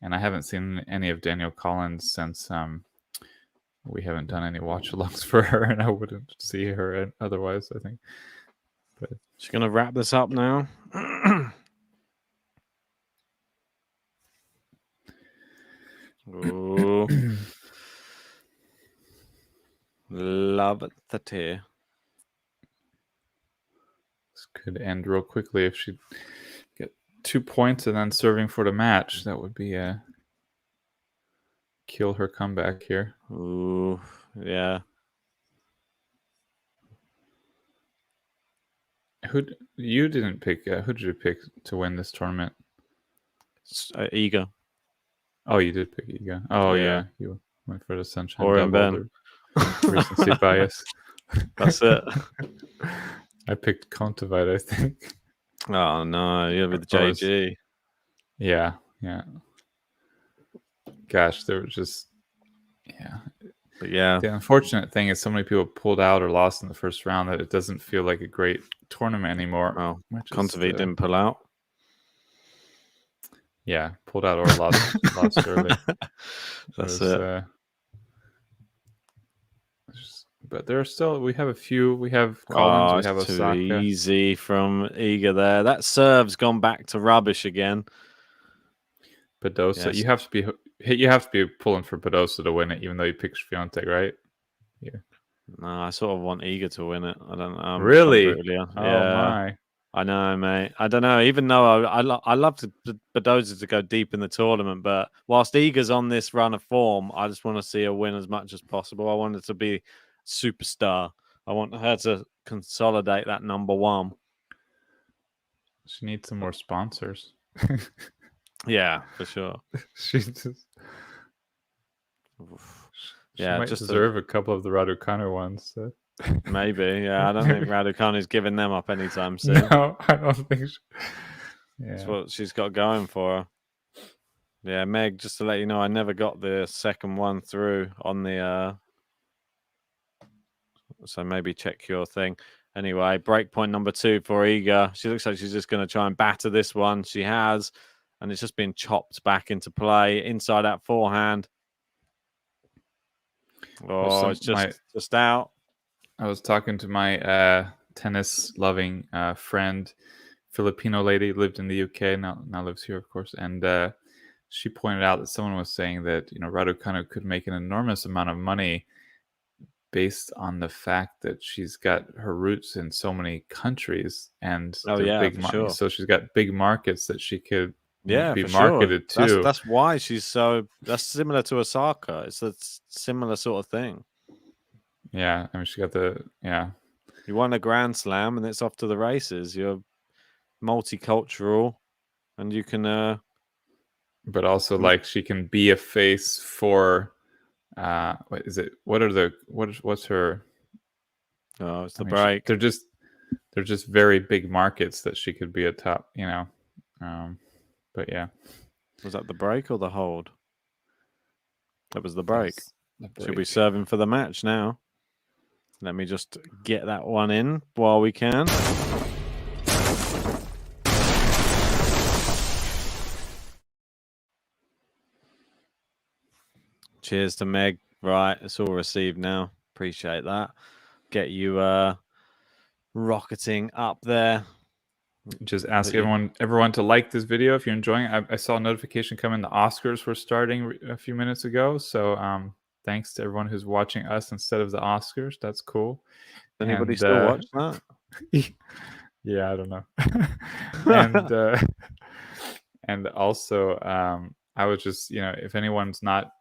And I haven't seen any of Danielle Collins since we haven't done any watch-alongs for her, and I wouldn't see her otherwise, I think. But she's going to wrap this up now. Oh. Love the tea. This could end real quickly if she get 2 points and then serving for the match. That would be kill her comeback here. Ooh, yeah. Who did you pick to win this tournament? Iga. Oh, you did pick Iga. Oh yeah, you went for the Sunshine Double. Ben. Recency bias. That's it. I picked Kontaveit, I think. Oh no, you're with JG. Yeah. Gosh, there was just But yeah. The unfortunate thing is so many people pulled out or lost in the first round that it doesn't feel like a great tournament anymore. Oh, Kontaveit didn't pull out. Yeah, pulled out or lost early. That's it. But there are still, we have a few. We have Collins, we have Osaka. Too easy from Iga there. That serve's gone back to rubbish again. Badosa, yes. You have to be pulling for Badosa to win it, even though you picked Świątek, right? Yeah. No, I sort of want Iga to win it. I don't know. Really? Yeah. Oh my! I know, mate. I don't know. Even though I love Badosa to go deep in the tournament, but whilst Iga's on this run of form, I just want to see her win as much as possible. I want her to be superstar. I want her to consolidate that number one. She needs some more sponsors. Yeah, for sure. She might just deserve a couple of the Raducanu ones. So. Maybe, yeah. I don't think Raducanu's giving them up anytime soon. No, I don't think so. Yeah. That's what she's got going for her. Yeah, Meg, just to let you know, I never got the second one through on the... So maybe check your thing. Anyway, break point number 2 for Iga. She looks like she's just going to try and batter this one. She has. And it's just been chopped back into play. Inside out forehand. Oh, it's just out. I was talking to my tennis-loving friend, Filipino lady, lived in the UK, now lives here, of course. And she pointed out that someone was saying that, Raducanu could make an enormous amount of money based on the fact that she's got her roots in so many countries and big sure. So she's got big markets that she could be for marketed sure. to. That's why she's so. That's similar to Osaka. It's a similar sort of thing. Yeah, I mean, she got You won a Grand Slam, and it's off to the races. You're multicultural, and you can. But also, like, she can be a face for. What's her? Oh, it's the I mean, break. they're just very big markets that she could be a top, but yeah. Was that the break or the hold? That was the break. The She'll be break. serving for the match now. Let me just get that one in while we can. Cheers to Meg. Right, it's all received now. Appreciate that. Get you rocketing up there. Just ask everyone to like this video if you're enjoying it. I saw a notification come in. The Oscars were starting a few minutes ago, so thanks to everyone who's watching us instead of the Oscars. That's cool. Anybody still watch that? Yeah, I don't know. and and also, I was just, if anyone's not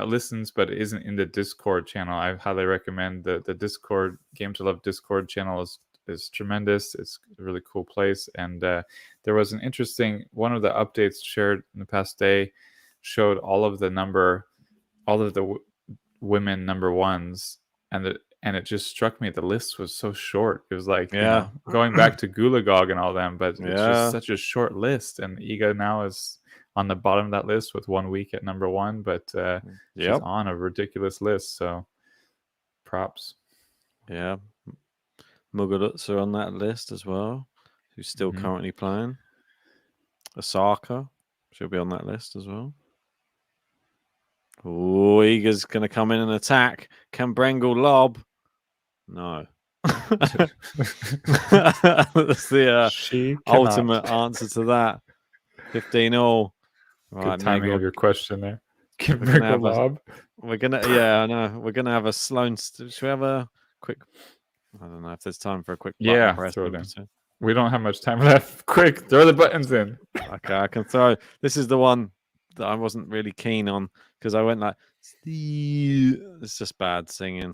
listens but isn't in the Discord channel, I highly recommend the Discord. Game to Love Discord channel is tremendous. It's a really cool place. And there was an interesting one of the updates shared in the past day showed all of the women number ones, and it just struck me the list was so short. It was like going back to Gulagog and all them, but it's just such a short list. And Iga now is on the bottom of that list with 1 week at number one, but she's on a ridiculous list. So props. Yeah. Muguruza on that list as well, who's still currently playing. Osaka, she'll be on that list as well. Oh, Iga's going to come in and attack. Can Brengle lob? No. That's the ultimate answer to that. 15-all. Right, good timing of your question there. Can we're gonna Brengle lob? We're gonna, yeah, I know. We're gonna have a Sloan. Should we have a quick? I don't know if there's time for a quick button press. Throw it in. We don't have much time left. Quick, throw the buttons in. Okay, I can throw. This is the one that I wasn't really keen on because I went like, it's just bad singing.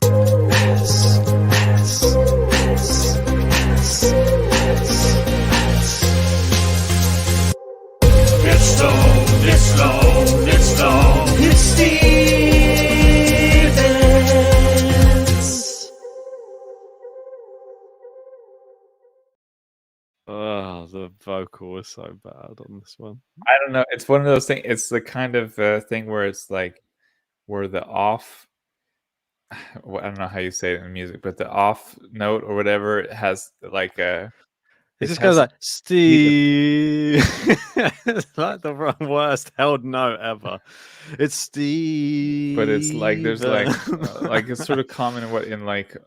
It's Stevens. Oh, the vocal was so bad on this one. I don't know. It's one of those things. It's the kind of thing where it's like, where the off. Well, I don't know how you say it in music, but the off note or whatever it has like a. It just goes like Steve. It's like the worst held note ever. It's Steve. But it's like there's like it's sort of common in like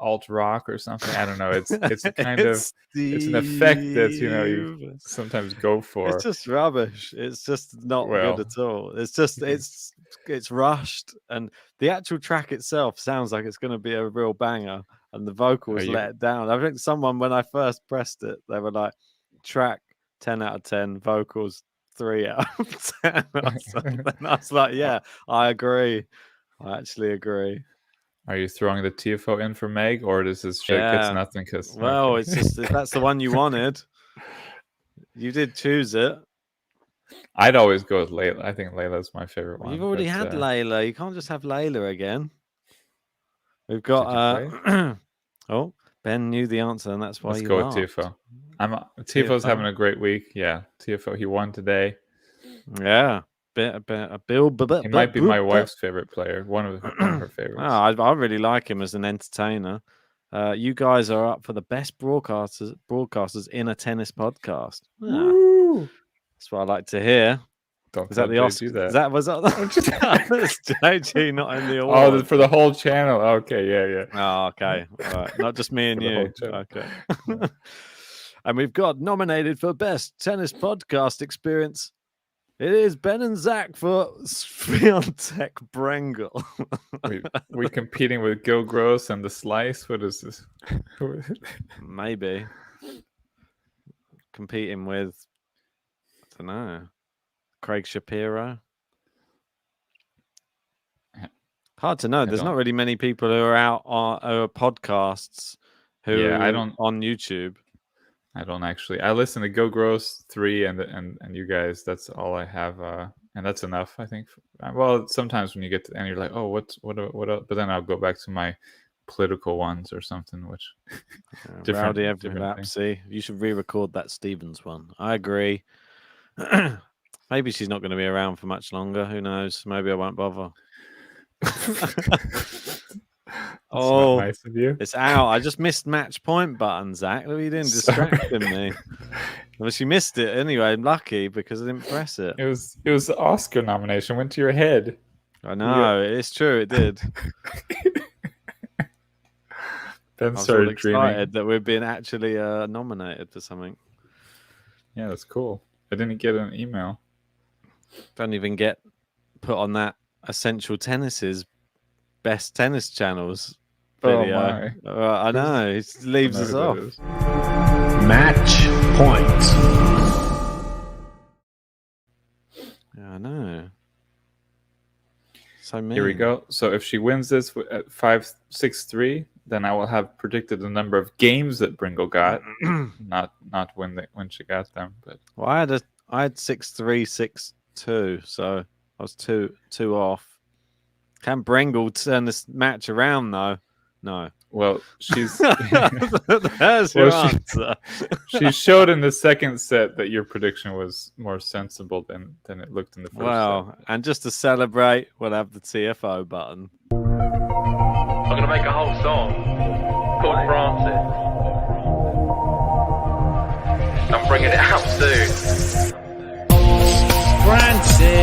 alt rock or something. I don't know. It's kind of it's an effect that you sometimes go for. It's just rubbish. It's just not good at all. It's just it's rushed, and the actual track itself sounds like it's going to be a real banger. And the vocals let it down. I think someone, when I first pressed it, they were like, track 10 out of 10, vocals 3 out of 10 or something. I was like, yeah, I agree. I actually agree. Are you throwing the TFO in for Meg, or does this shit gets nothing? Well, it's just, if that's the one you wanted, you did choose it. I'd always go with Layla. I think Layla's my favorite one. You've already had Layla. You can't just have Layla again. We've got oh, Ben knew the answer, and that's why. Let's go with TFO. TFO's having a great week. Yeah, TFO. He won today. Yeah, Bill. He might be my wife's favorite player. One of her favorites. Oh, I really like him as an entertainer. You guys are up for the best broadcasters in a tennis podcast. Woo! That's what I like to hear. Is that the Oscar? Was that that's JG not in the award? Oh, for the whole channel. Okay, yeah. Oh, okay. All right. Not just me and you. Okay. And we've got nominated for best tennis podcast experience. It is Ben and Zach for SWIATEK Brengle. we competing with Gil Gross and the Slice. What is this? Maybe competing with, I don't know, Craig Shapiro. Hard to know. There's not really many people who are out on podcasts who on YouTube. I don't actually. I listen to Go Gross 3 and you guys. That's all I have, and that's enough, I think. Well, sometimes when you get to and you're like, oh, what else? But then I'll go back to my political ones or something, which Rowdy different thing. Lapsy. You should re-record that Stevens one. I agree. Maybe she's not going to be around for much longer. Who knows? Maybe I won't bother. Not nice of you. It's out. I just missed match point button, Zach. You didn't distract me. Well, she missed it anyway. I'm lucky because I didn't press it. It was the Oscar nomination. Went to your head. I know. It's true. It did. Ben I was started all dreaming excited that we're being actually nominated for something. Yeah, that's cool. I didn't get an email. Don't even get put on that Essential Tennis's best tennis channels video. Oh my! I know. It leaves us off. Match point. Yeah, I know. So mean. Here we go. So if she wins this at 5-6-3, then I will have predicted the number of games that Bringle got, not when she got them. But well, I had 6-3, 6-2, so I was two off. Can Brengle turn this match around though? No. Well, she's There's your answer. She showed in the second set that your prediction was more sensible than it looked in the first set. And just to celebrate, we'll have the TFO button. I'm gonna make a whole song called Francis. I'm bringing it out soon. Francis,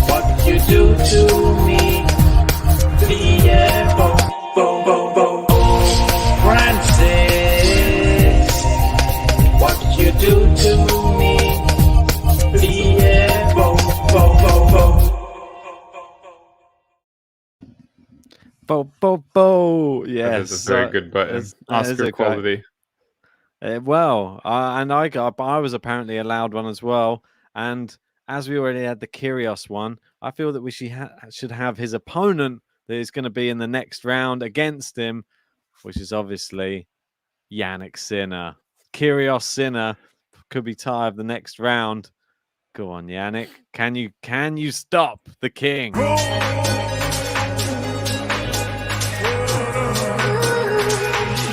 what you do to me? Yeah, bo, bo, bo, bo. Francis, what you do to me? Yeah, bo, bo, bo, bo. Bo, bo, bo. Yes. That is a very good button. Oscar quality. And I was apparently allowed one as well. And as we already had the Kyrgios one, I feel that we should have his opponent that is going to be in the next round against him, which is obviously Jannik Sinner. Kyrgios Sinner could be tie of the next round. Go on, Jannik. Can you stop the king?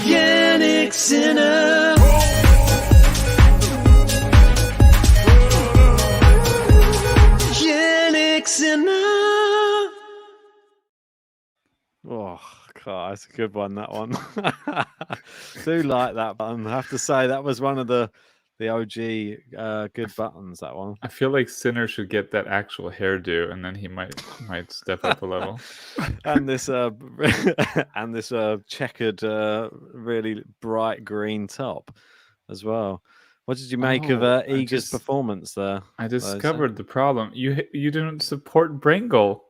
Jannik Sinner. Jannik Sinner. Oh, God, that's a good one, that one. Do like that button. I have to say, that was one of the OG good buttons, that one. I feel like Sinner should get that actual hairdo, and then he might step up a level. And this checkered, really bright green top as well. What did you make of Iga's performance there? I discovered the problem. You didn't support Brengle.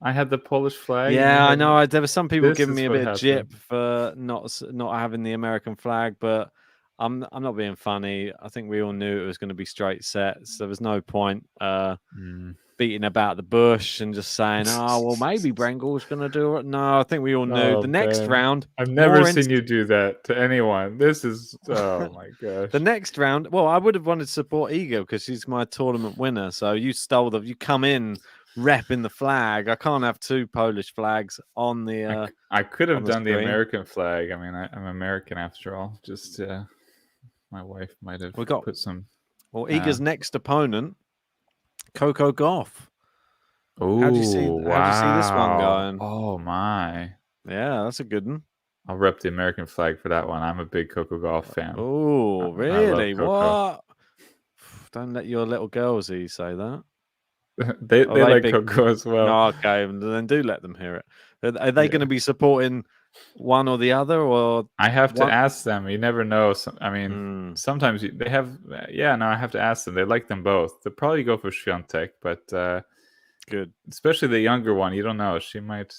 I had the Polish flag. Yeah, I know. There were some people giving me a bit happened. of jip for not having the American flag, but I'm not being funny. I think we all knew it was going to be straight sets. There was no point beating about the bush and just saying, "Oh, well, maybe Brengle's going to do it." No, I think we all knew the next round. I've never seen you do that to anyone. This is my gosh. The next round. Well, I would have wanted to support Iga because she's my tournament winner. So you you come in repping the flag. I can't have two Polish flags on the. I could have done the screen. American flag. I mean, I'm American after all. Just my wife might have put some. Well, Iga's next opponent, Coco Gauff. Oh, how do you see this one going? Oh my! Yeah, that's a good one. I'll rep the American flag for that one. I'm a big Coco Gauff fan. Oh, really? What? Don't let your little girls say that. they like Coco as well. No, okay, then do let them hear it. Are they going to be supporting one or the other, or I have to ask them? You never know. I mean, sometimes they have. Yeah, no, I have to ask them. They like them both. They'll probably go for SWIATEK, but good. Especially the younger one. You don't know. She might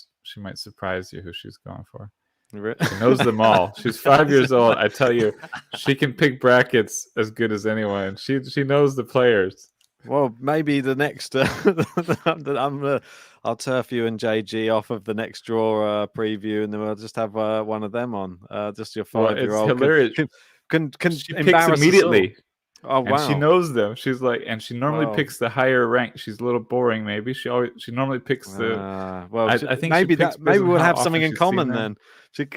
surprise you who she's going for. She knows them all. She's 5 years old. I tell you, she can pick brackets as good as anyone. She knows the players. Well, maybe the next I'll turf you and JG off of the next draw preview, and then we'll just have one of them on. Just your 5-year-old. It's hilarious. Can she picks immediately. Oh And she wow! knows them. She's like, and she normally Well, picks the higher rank. She's a little boring, maybe. She normally picks the. well, I think she maybe picks that based maybe on we'll how have often something in she's seen common them. then. She,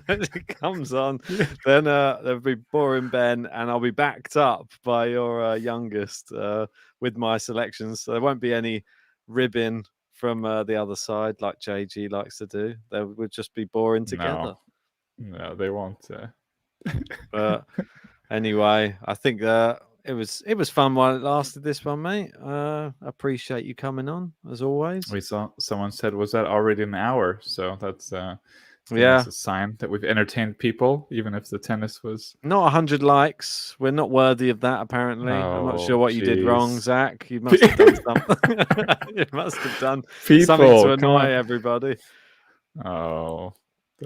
when she comes on, then there'll be boring Ben, and I'll be backed up by your youngest with my selections. So there won't be any ribbing from the other side like JG likes to do. They would just be boring together. No, they won't. But anyway, I think it was fun while it lasted. This one, mate. Appreciate you coming on as always. We saw someone said, "Was that already an hour?" So that's Yeah, a sign that we've entertained people, even if the tennis was. not 100 likes. We're not worthy of that. Apparently, I'm not sure Oh, what you did wrong, jeez. Zach. You must have done something. You must have done something People, to come annoy on. everybody. Oh,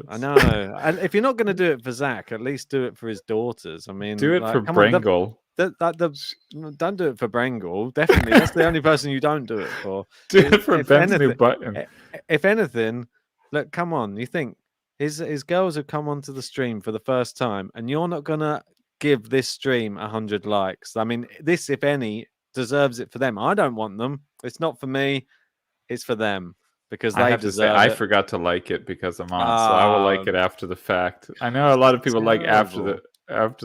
I know. And if you're not going to do it for Zach, at least do it for his daughters. I mean, do it like, for come on, Brengle. don't do it for Brengle. Definitely, that's the only person you don't do it for. Do it for If Ben's new anything, button. if anything, look, come on. You think his girls have come onto the stream for the first time, and you're not gonna give this stream 100 likes. I mean, this, if any, deserves it for them. I don't want them. It's not for me. It's for them because I they have to say, deserve I it. forgot to like it because I'm on, so I will like it after the fact. I know a lot of people like after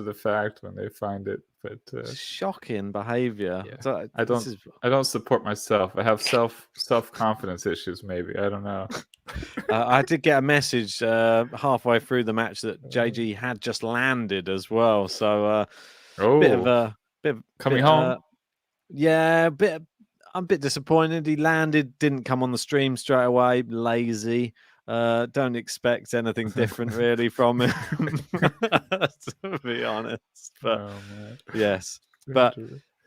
the fact when they find it, but shocking behavior. yeah. So, I don't support myself. I have self-confidence issues. Maybe I don't know. I did get a message halfway through the match that JG had just landed as well. So bit of coming home. Yeah, I'm a bit disappointed. He landed, didn't come on the stream straight away. Lazy. Don't expect anything different really from him, to be honest. But yes, but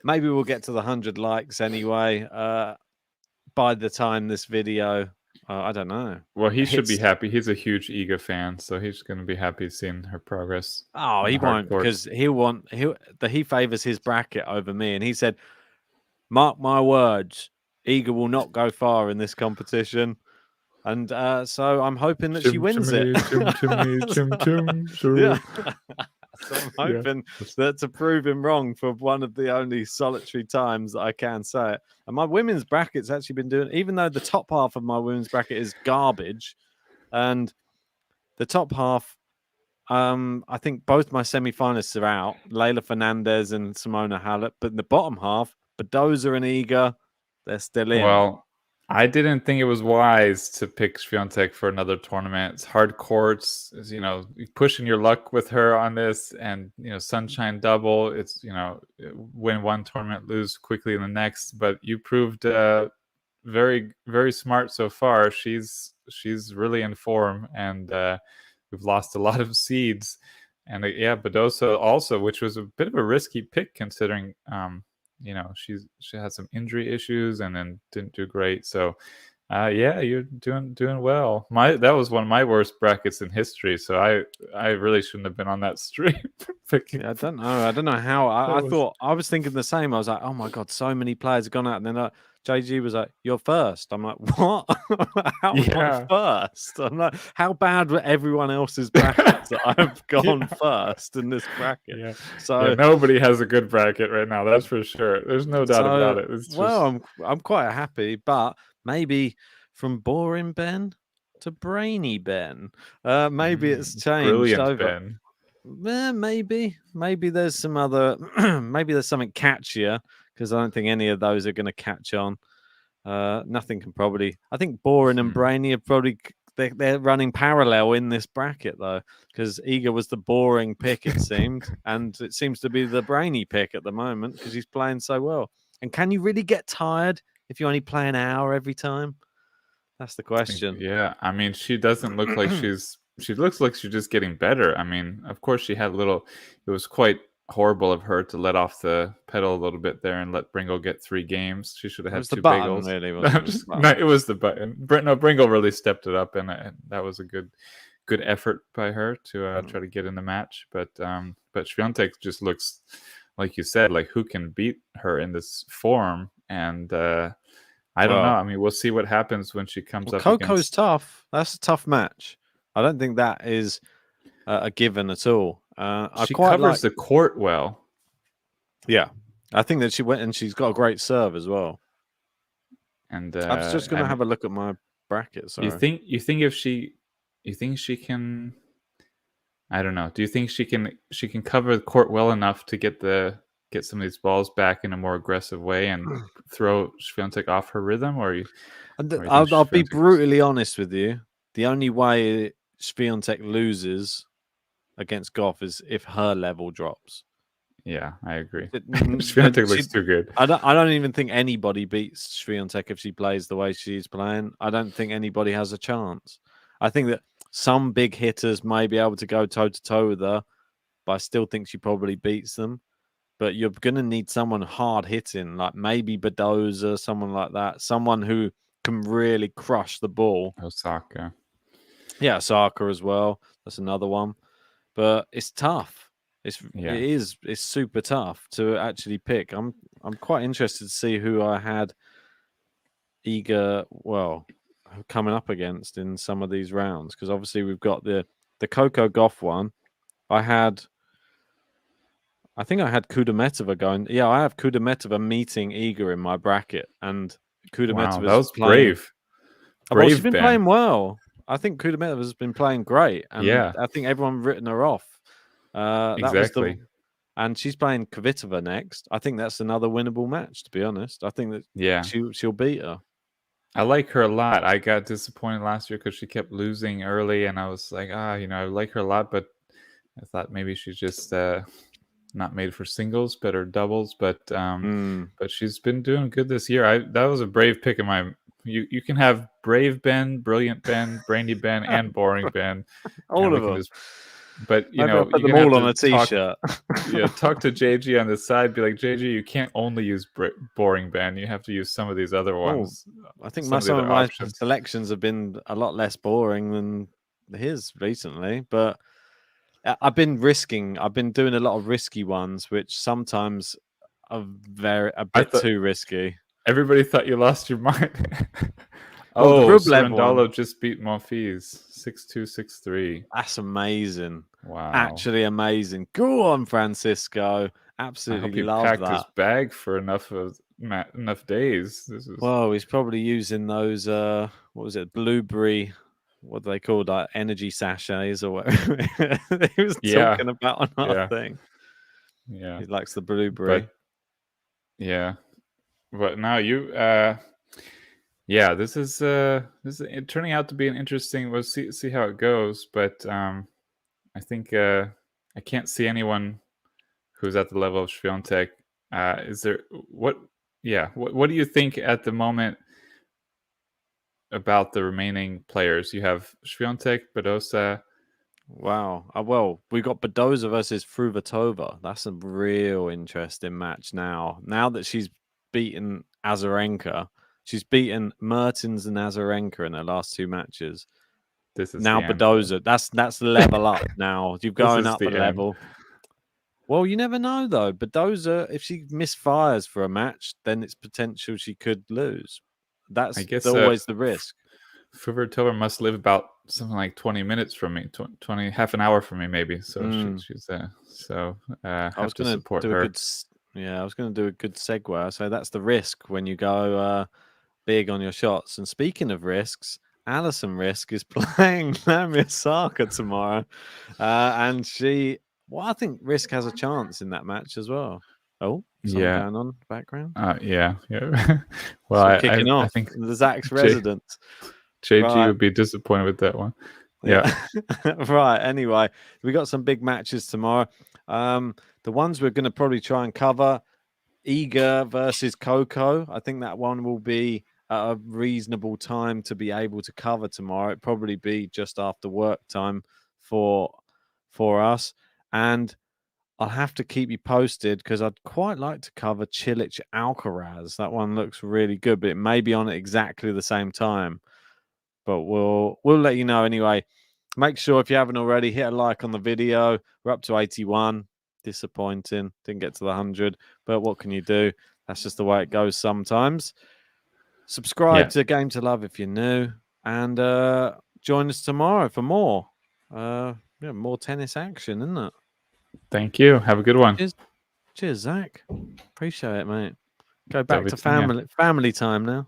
maybe we'll get to the 100 likes anyway. By the time this video, I don't know. Well, he should be happy. He's a huge Iga fan, so he's going to be happy seeing her progress. Oh, he won't, because he favors his bracket over me, and he said, "Mark my words, Iga will not go far in this competition." And so I'm hoping that she wins it. Yeah. So I'm hoping that to prove him wrong for one of the only solitary times that I can say it. And my women's bracket's actually been doing, even though the top half of my women's bracket is garbage, and the top half, I think both my semi-finalists are out, Leylah Fernandez and Simona Halep, but in the bottom half, Badoza and Iga, they're still in. Well, I didn't think it was wise to pick Swiatek for another tournament. It's hard courts, pushing your luck with her on this, and Sunshine Double. It's win one tournament, lose quickly in the next. But you proved very, very smart so far. She's really in form, and we've lost a lot of seeds. And Badosa also, which was a bit of a risky pick considering. She had some injury issues and then didn't do great. So, you're doing well. That was one of my worst brackets in history. So I really shouldn't have been on that stream. I don't know how. I was thinking the same. I was like, oh my god, so many players have gone out, and then JG was like, "You're first." I'm like, "What? How am I first?" I'm like, "How bad were everyone else's brackets that I've gone first in this bracket?" Yeah. So nobody has a good bracket right now. That's for sure. There's no doubt about it. It's just... Well, I'm quite happy, but maybe from boring Ben to brainy Ben, maybe it's changed. Brilliant Ben. Maybe there's some other. Maybe there's something catchier, because I don't think any of those are going to catch on. Nothing can probably. I think boring and brainy are probably they're running parallel in this bracket though, because Iga was the boring pick, it seemed, and it seems to be the brainy pick at the moment because he's playing so well. And can you really get tired if you only play an hour every time? That's the question. Yeah, I mean, she doesn't look like she looks like she's just getting better. I mean, of course, she had it was quite horrible of her to let off the pedal a little bit there and let Brengle get 3 games. She should have had 2 bagels. Really, it was the button. Brengle really stepped it up, and that was a good effort by her to try to get in the match. But Swiatek just looks, like you said, like who can beat her in this form? And I don't know. I mean, we'll see what happens when she comes up. Coco's tough. That's a tough match. I don't think that is a given at all. She covers the court well. Yeah, I think that she went and she's got a great serve as well. And I was just going to have a look at my bracket. Sorry. you think if you think she can? I don't know. Do you think she can cover the court well enough to get some of these balls back in a more aggressive way and throw Swiatek off her rhythm, or you I'll be brutally honest with you. The only way Swiatek loses against Goff is if her level drops. Yeah, I agree. Swiatek looks too good. I don't even think anybody beats Swiatek if she plays the way she's playing. I don't think anybody has a chance. I think that some big hitters may be able to go toe to toe with her, but I still think she probably beats them. But you're going to need someone hard hitting, like maybe Badoza, someone like that, someone who can really crush the ball. Osaka. Yeah, Osaka as well. That's another one. But it's tough. It's super tough to actually pick. I'm quite interested to see who I had Iga coming up against in some of these rounds, because obviously we've got the Coco Gauff one. I think I had Kudermetova going. Yeah, I have Kudermetova meeting Iga in my bracket, and Kudermetova that was brave. Well, she's been playing well. I think Kudametova's been playing great, and I think everyone written her off. Exactly. And she's playing Kvitova next. I think that's another winnable match, to be honest. I think that she'll beat her. I like her a lot. I got disappointed last year because she kept losing early, and I was like, I like her a lot, but I thought maybe she's just not made for singles, better doubles. But she's been doing good this year. That was a brave pick of mine. You can have brave Ben, brilliant Ben, brainy Ben, and boring Ben. All of them. But put them all on a t-shirt. Talk to JG on the side. Be like, JG, you can't only use boring Ben. You have to use some of these other ones. I think some of my selections have been a lot less boring than his recently. But I've been risking. I've been doing a lot of risky ones, which sometimes are a bit too risky. Everybody thought you lost your mind. The Rublev Rublev just beat Monfils 6-2, 6-3. That's amazing. Wow. Actually amazing. Go on, Francisco. Absolutely love that. He packed his bag for enough days. Well, he's probably using those, what was it, blueberry, what do they call that, energy sachets or whatever he was talking about on our thing. Yeah. He likes the blueberry. But now you... this is turning out to be an interesting. We'll see how it goes, but I think I can't see anyone who's at the level of Swiatek. Is there what do you think at the moment about the remaining players? You have Swiatek, Badoza. Wow. Well, we've got Badoza versus Fruhvirtova. That's a real interesting match now. Now that she's beaten Azarenka. She's beaten Mertens and Azarenka in her last two matches. This is now Badoza. That's level up now. You're going up a level. Well, you never know though. Badoza, if she misfires for a match, then it's potential she could lose. That's always the risk. Fruhvirtova must live about something like 20 minutes from me, half an hour from me maybe. So she's so I was going to support her. I was going to do a good segue. So that's the risk when you go big on your shots. And speaking of risks, Alison Risk is playing Naomi Osaka tomorrow. And I think Risk has a chance in that match as well. Oh, something going on in the background? Yeah. Well, I think the Zach's residence. JG would be disappointed with that one. Yeah. Right. Anyway, we got some big matches tomorrow. The ones we're going to probably try and cover, Iga versus Coco. I think that one will be at a reasonable time to be able to cover tomorrow. It'd probably be just after work time for us. And I'll have to keep you posted because I'd quite like to cover Cilic Alcaraz. That one looks really good, but it may be on at exactly the same time. But we'll let you know anyway. Make sure if you haven't already, hit a like on the video. We're up to 81. Disappointing. Didn't get to the 100. But what can you do? That's just the way it goes sometimes. Subscribe to Game to Love if you're new. And join us tomorrow for more. More tennis action, isn't it? Thank you. Have a good one. Cheers. Cheers, Zach. Appreciate it, mate. Go back to WTA. family time now.